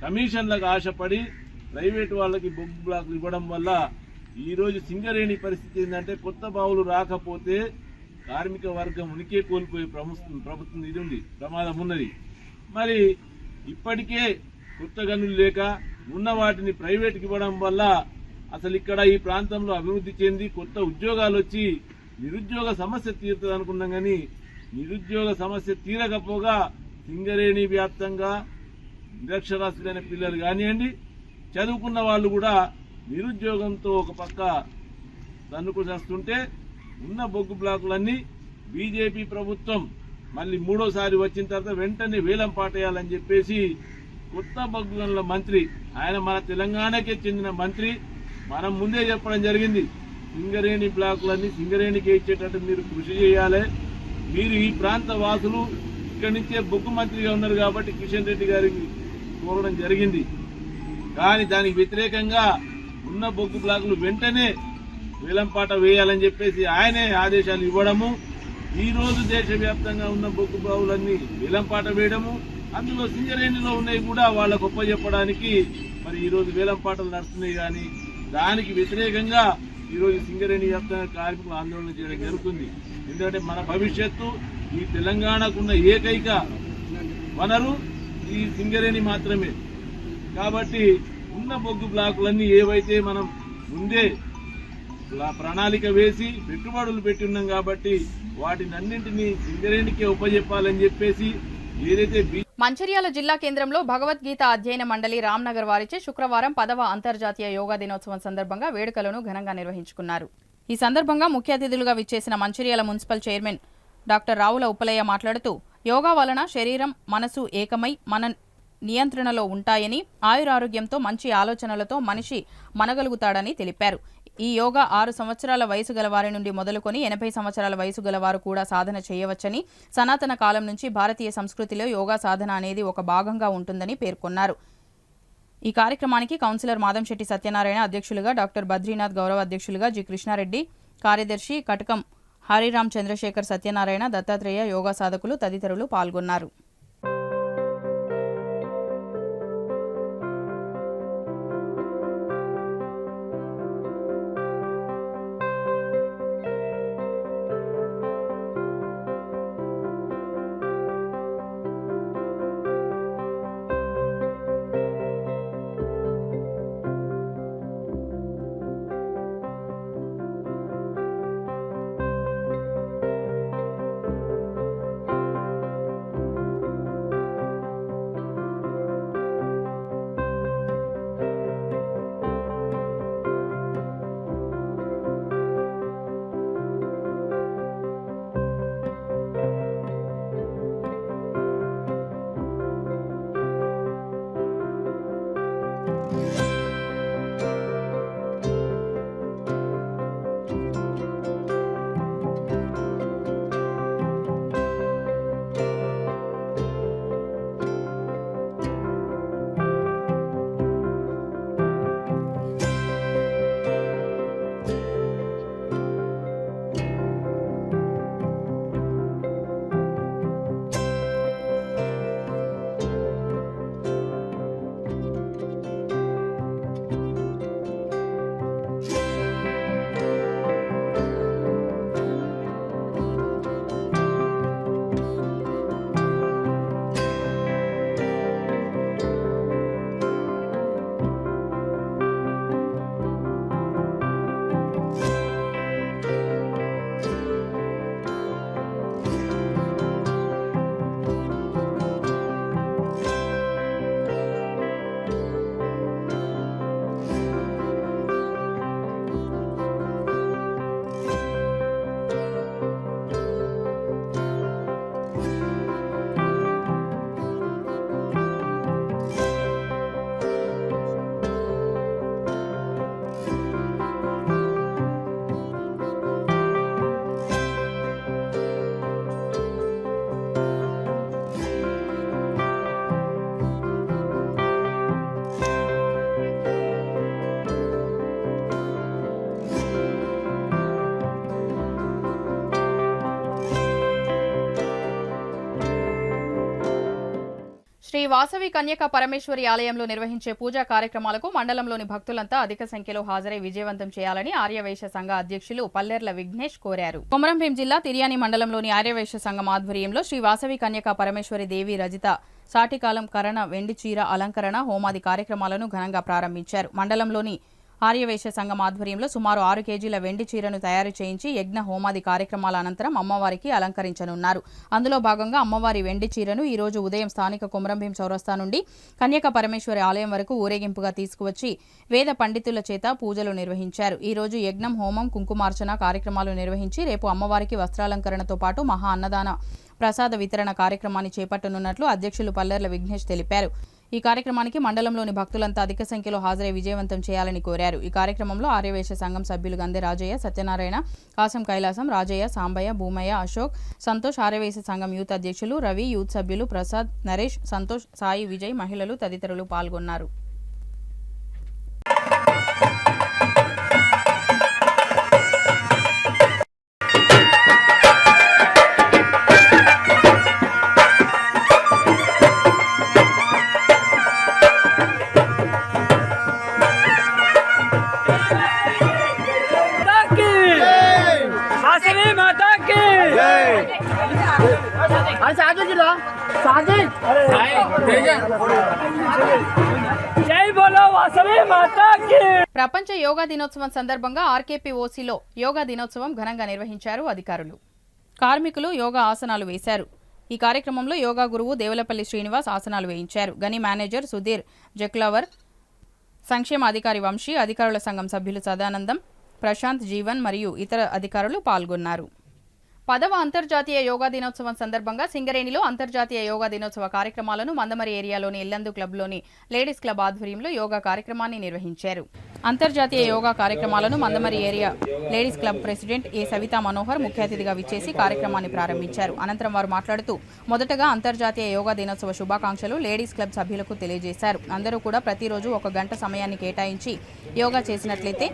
కమిషన్లకు ఆశపడి ప్రైవేటు వాళ్ళకి బొగ్గు బ్లాకులు ఇవ్వడం వల్ల ఈరోజు సింగరేణి పరిస్థితి ఏంటంటే, కొత్త బావులు రాకపోతే కార్మిక వర్గం ఉనికే కోల్పోయే ప్రభుత్వం ఇది ఉంది, ప్రమాదం ఉన్నది. మరి ఇప్పటికే కొత్త గనులు లేక ఉన్న వాటిని ప్రైవేట్కి ఇవ్వడం వల్ల అసలు ఇక్కడ ఈ ప్రాంతంలో అభివృద్ధి చెంది కొత్త ఉద్యోగాలు వచ్చి నిరుద్యోగ సమస్య తీరుతుంది అనుకున్నాం. కానీ నిరుద్యోగ సమస్య తీరకపోగా సింగరేణి వ్యాప్తంగా నిరక్షరాస్యులైన పిల్లలు కానివ్వండి, చదువుకున్న వాళ్ళు కూడా నిరుద్యోగంతో ఒక పక్క తన్నుకు చేస్తుంటే, ఉన్న బొగ్గు బ్లాకులన్నీ బీజేపీ ప్రభుత్వం మళ్ళీ మూడోసారి వచ్చిన తర్వాత వెంటనే వేలం పాటేయాలని చెప్పేసి కొత్త బొగ్గు గనుల మంత్రి, ఆయన మన తెలంగాణకే చెందిన మంత్రి, మనం ముందే చెప్పడం జరిగింది, సింగరేణి బ్లాకులన్నీ సింగరేణికే ఇచ్చేటట్టు మీరు కృషి చేయాలి. మీరు ఈ ప్రాంత వాసులు ఇక్కడి నుంచే బొగ్గు మంత్రిగా ఉన్నారు కాబట్టి కిషన్ రెడ్డి గారికి కోరడం జరిగింది. కానీ దానికి వ్యతిరేకంగా ఉన్న బొగ్గు బ్లాకులు వెంటనే వేలంపాట వేయాలని చెప్పేసి ఆయనే ఆదేశాలు ఇవ్వడము, ఈ రోజు దేశవ్యాప్తంగా ఉన్న బొగ్గు బావులన్నీ వేలంపాట వేయడము, అందులో సింగరేణిలో ఉన్నాయి కూడా వాళ్ళకు ఒప్పజెప్పడానికి మరి ఈ రోజు వేలంపాటలు నడుస్తున్నాయి. కానీ దానికి వ్యతిరేకంగా ఈరోజు సింగరేణి వ్యాప్తంగా కార్మికులు ఆందోళన చేయడం జరుగుతుంది. ఎందుకంటే మన భవిష్యత్తు, ఈ తెలంగాణకున్న ఏకైక వనరు ఈ సింగరేణి మాత్రమే. కాబట్టి ఉన్న బొగ్గు బ్లాకులన్నీ ఏవైతే మనం ముందే ప్రణాళిక వేసి పెట్టుబడులు పెట్టి ఉన్నాం కాబట్టి వాటిని అన్నింటినీ సింగరేణికే ఉపజెప్పాలని చెప్పేసి ఏదైతే మంచిర్యాల జిల్లా కేంద్రంలో భగవద్గీత అధ్యయన మండలి రామ్నగర్ వారిచే శుక్రవారం 10వ అంతర్జాతీయ యోగా దినోత్సవం సందర్భంగా వేడుకలను ఘనంగా నిర్వహించుకున్నారు. ఈ సందర్భంగా ముఖ్య అతిథులుగా విచ్చేసిన Mancherial municipal chairman doctor Ravula Uppalaiah మాట్లాడుతూ, యోగా వలన శరీరం, మనసు ఏకమై నియంత్రణలో ఉంటాయని, ఆయురారోగ్యంతో మంచి ఆలోచనలతో మనిషి మనగలుగుతాడని తెలిపారు. ఈ యోగా 6 సంవత్సరాల వయసు గల వారి నుండి మొదలుకొని 80 సంవత్సరాల వయసు గల వారు కూడా సాధన చేయవచ్చని, సనాతన కాలం నుంచి భారతీయ సంస్కృతిలో యోగా సాధన అనేది ఒక భాగంగా ఉంటుందని పేర్కొన్నారు. ఈ కార్యక్రమానికి కౌన్సిలర్ మాదంశెట్టి సత్యనారాయణ అధ్యక్షులుగా, డాక్టర్ బద్రీనాథ్ గౌరవ అధ్యక్షులుగా, జి కృష్ణారెడ్డి కార్యదర్శి, కటకం హరిరామ్ చంద్రశేఖర్ సత్యనారాయణ, దత్తాత్రేయ యోగా సాధకులు తదితరులు పాల్గొన్నారు. శ్రీ వాసవి కన్యక పరమేశ్వరి ఆలయంలో నిర్వహించే పూజా కార్యక్రమాలకు మండలంలోని భక్తులంతా అధిక సంఖ్యలో హాజరై విజయవంతం చేయాలని ఆర్యవైశ్య సంఘ అధ్యక్షులు పల్లెర్ల విఘ్నేష్ కోరారు. కొమరంభీం జిల్లా తిర్యాని మండలంలోని ఆర్యవైశ్య సంఘం ఆధ్వర్యంలో శ్రీ వాసవి కన్యక పరమేశ్వరి దేవి రజిత సాటికాలం కరణ వెండి చీర అలంకరణ హోమాది కార్యక్రమాలను ఘనంగా ప్రారంభించారు. మండలంలోని ఆర్యవైశ్య సంఘం ఆధ్వర్యంలో సుమారు 6 కేజీల వెండి చీరను తయారు చేయించి యజ్ఞ హోమాది కార్యక్రమాల అనంతరం అమ్మవారికి అలంకరించనున్నారు. అందులో భాగంగా అమ్మవారి వెండి చీరను ఈ రోజు ఉదయం స్థానిక కొమరంభీం చౌరస్తా నుండి కన్యక పరమేశ్వరి ఆలయం వరకు ఊరేగింపుగా తీసుకువచ్చి వేద పండితుల చేత పూజలు నిర్వహించారు. ఈ రోజు యజ్ఞం, హోమం, కుంకుమార్చన కార్యక్రమాలు నిర్వహించి రేపు అమ్మవారికి వస్త్రాలంకరణతో పాటు మహా అన్నదాన ప్రసాద వితరణ కార్యక్రమాన్ని చేపట్టనున్నట్లు అధ్యక్షులు పల్లెర్ల విఘ్నేష్ తెలిపారు. ఈ కార్యక్రమానికి మండలంలోని భక్తులంతా అధిక సంఖ్యలో హాజరై విజయవంతం చేయాలని కోరారు. ఈ కార్యక్రమంలో ఆర్యవైశ్య సంఘం సభ్యులు గందె రాజయ్య, సత్యనారాయణ, కాసం కైలాసం, రాజయ్య, సాంబయ్య, భూమయ్య, అశోక్, సంతోష్, ఆర్యవైశ్య సంఘం యూత్ అధ్యక్షులు రవి, యూత్ సభ్యులు ప్రసాద్, నరేష్, సంతోష్, సాయి, విజయ్, మహిళలు తదితరులు పాల్గొన్నారు. ప్రపంచ యోగా దినోత్సవం సందర్భంగా ఆర్కేపీఓసీలో యోగా దినోత్సవం ఘనంగా నిర్వహించారు అధికారులు. కార్మికులు యోగా ఆసనాలు వేశారు. ఈ కార్యక్రమంలో యోగా గురువు దేవులపల్లి శ్రీనివాస్ ఆసనాలు వేయించారు. గని మేనేజర్ సుధీర్ జక్లవర్, సంక్షేమ అధికారి వంశీ, అధికారుల సంఘం సభ్యులు సదానందం, ప్రశాంత్, జీవన్ మరియు ఇతర అధికారులు పాల్గొన్నారు. 10వ అంతర్జాతీయ యోగా దినోత్సవం సందర్భంగా సింగరేణిలో అంతర్జాతీయ యోగా దినోత్సవ కార్యక్రమాలను మందమరి ఏరియాలోని ఇల్లందు క్లబ్లోని లేడీస్ క్లబ్ ఆధ్వర్యంలో యోగా కార్యక్రమాన్ని నిర్వహించారు. అంతర్జాతీయ యోగా కార్యక్రమాలను Mandamarri area ladies club president A Savitha Manohar ముఖ్య అతిథిగా విచ్చేసి కార్యక్రమాన్ని ప్రారంభించారు. అనంతరం వారు మాట్లాడుతూ మొదటగా అంతర్జాతీయ యోగా దినోత్సవ శుభాకాంక్షలు లేడీస్ క్లబ్ సభ్యులకు తెలియజేశారు. అందరూ కూడా ప్రతిరోజు 1 గంట సమయాన్ని కేటాయించి యోగా చేసినట్లయితే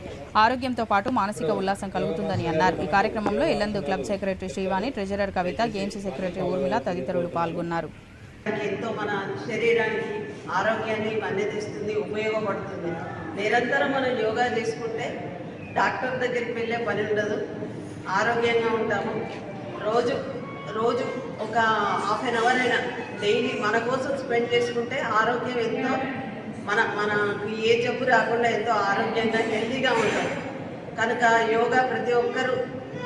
ఆరోగ్యంతో పాటు మానసిక ఉల్లాసం కలుగుతుందని అన్నారు. ఈ కార్యక్రమంలో Yellandu club secretary Srivani, treasurer Kavitha, games secretary Urmila తదితరులు పాల్గొన్నారు. ఎంతో మన శరీరానికి ఆరోగ్యాన్ని మన్నెదిస్తుంది, ఉపయోగపడుతుంది. నిరంతరం మనం యోగా చేసుకుంటే డాక్టర్ దగ్గరికి వెళ్ళే పని ఉండదు, ఆరోగ్యంగా ఉంటాము. రోజు ఒక ½ అన్ అవర్ అయినా డైలీ మన కోసం స్పెండ్ చేసుకుంటే ఆరోగ్యం ఎంతో మనకు ఏ జబ్బు రాకుండా ఎంతో ఆరోగ్యంగా హెల్తీగా ఉంటాం. కనుక యోగా ప్రతి ఒక్కరూ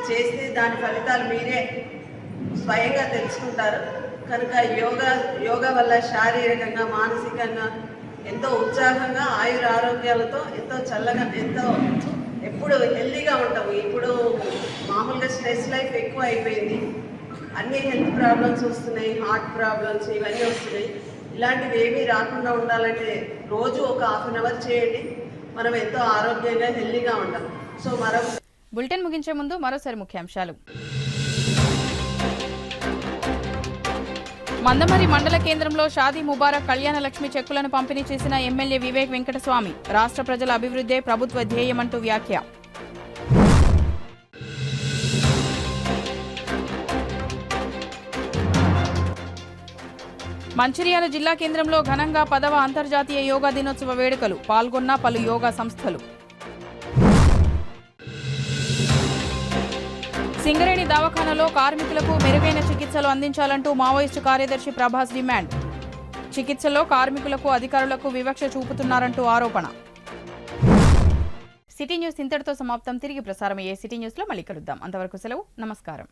చేస్తే దాని ఫలితాలు మీరే స్వయంగా తెలుసుకుంటారు. కనుక యోగా వల్ల శారీరకంగా మానసికంగా ఎంతో ఉత్సాహంగా ఆరోగ్యాలతో ఎంతో చల్లగా ఎంతో ఎప్పుడు హెల్తీగా ఉంటాము. ఇప్పుడు మామూలుగా స్ట్రెస్ లైఫ్ ఎక్కువ అయిపోయింది, అన్ని హెల్త్ ప్రాబ్లమ్స్ వస్తున్నాయి, హార్ట్ ప్రాబ్లమ్స్ ఇవన్నీ వస్తున్నాయి. ఇలాంటివి ఏమీ రాకుండా ఉండాలంటే రోజు ఒక ½ అన్ అవర్ చేయండి, మనం ఎంతో ఆరోగ్యంగా హెల్తీగా ఉంటాం. సో బులెటిన్ ముగించే ముందు మరోసారి ముఖ్యాంశాలు. మందమరి మండల కేంద్రంలో షాదీ ముబారక్ కళ్యాణ లక్ష్మి చెక్కులను పంపిణీ చేసిన ఎమ్మెల్యే వివేక్ వెంకటస్వామి. రాష్ట్ర ప్రజల అభివృద్ధే ప్రభుత్వ ధ్యేయమంటూ వ్యాఖ్య. మంచిర్యాల జిల్లా కేంద్రంలో ఘనంగా 10వ అంతర్జాతీయ యోగా దినోత్సవ వేడుకలు. పాల్గొన్న పలు యోగా సంస్థలు. సింగరేణి దవాఖానలో కార్మికులకు మెరుగైన చికిత్సలు అందించాలంటూ మావోయిస్టు కార్యదర్శి ప్రభాస్ డిమాండ్. చికిత్సలో కార్మికులకు అధికారులకు వివక్ష చూపుతున్నారంటూ ఆరోపణ. సిటీ న్యూస్ ఇంతటితో సమాప్తం. తిరిగి ప్రసారమయ్యే సిటీ న్యూస్లో మళ్ళీ కలుద్దాం. అంతవరకు సెలవు. నమస్కారం.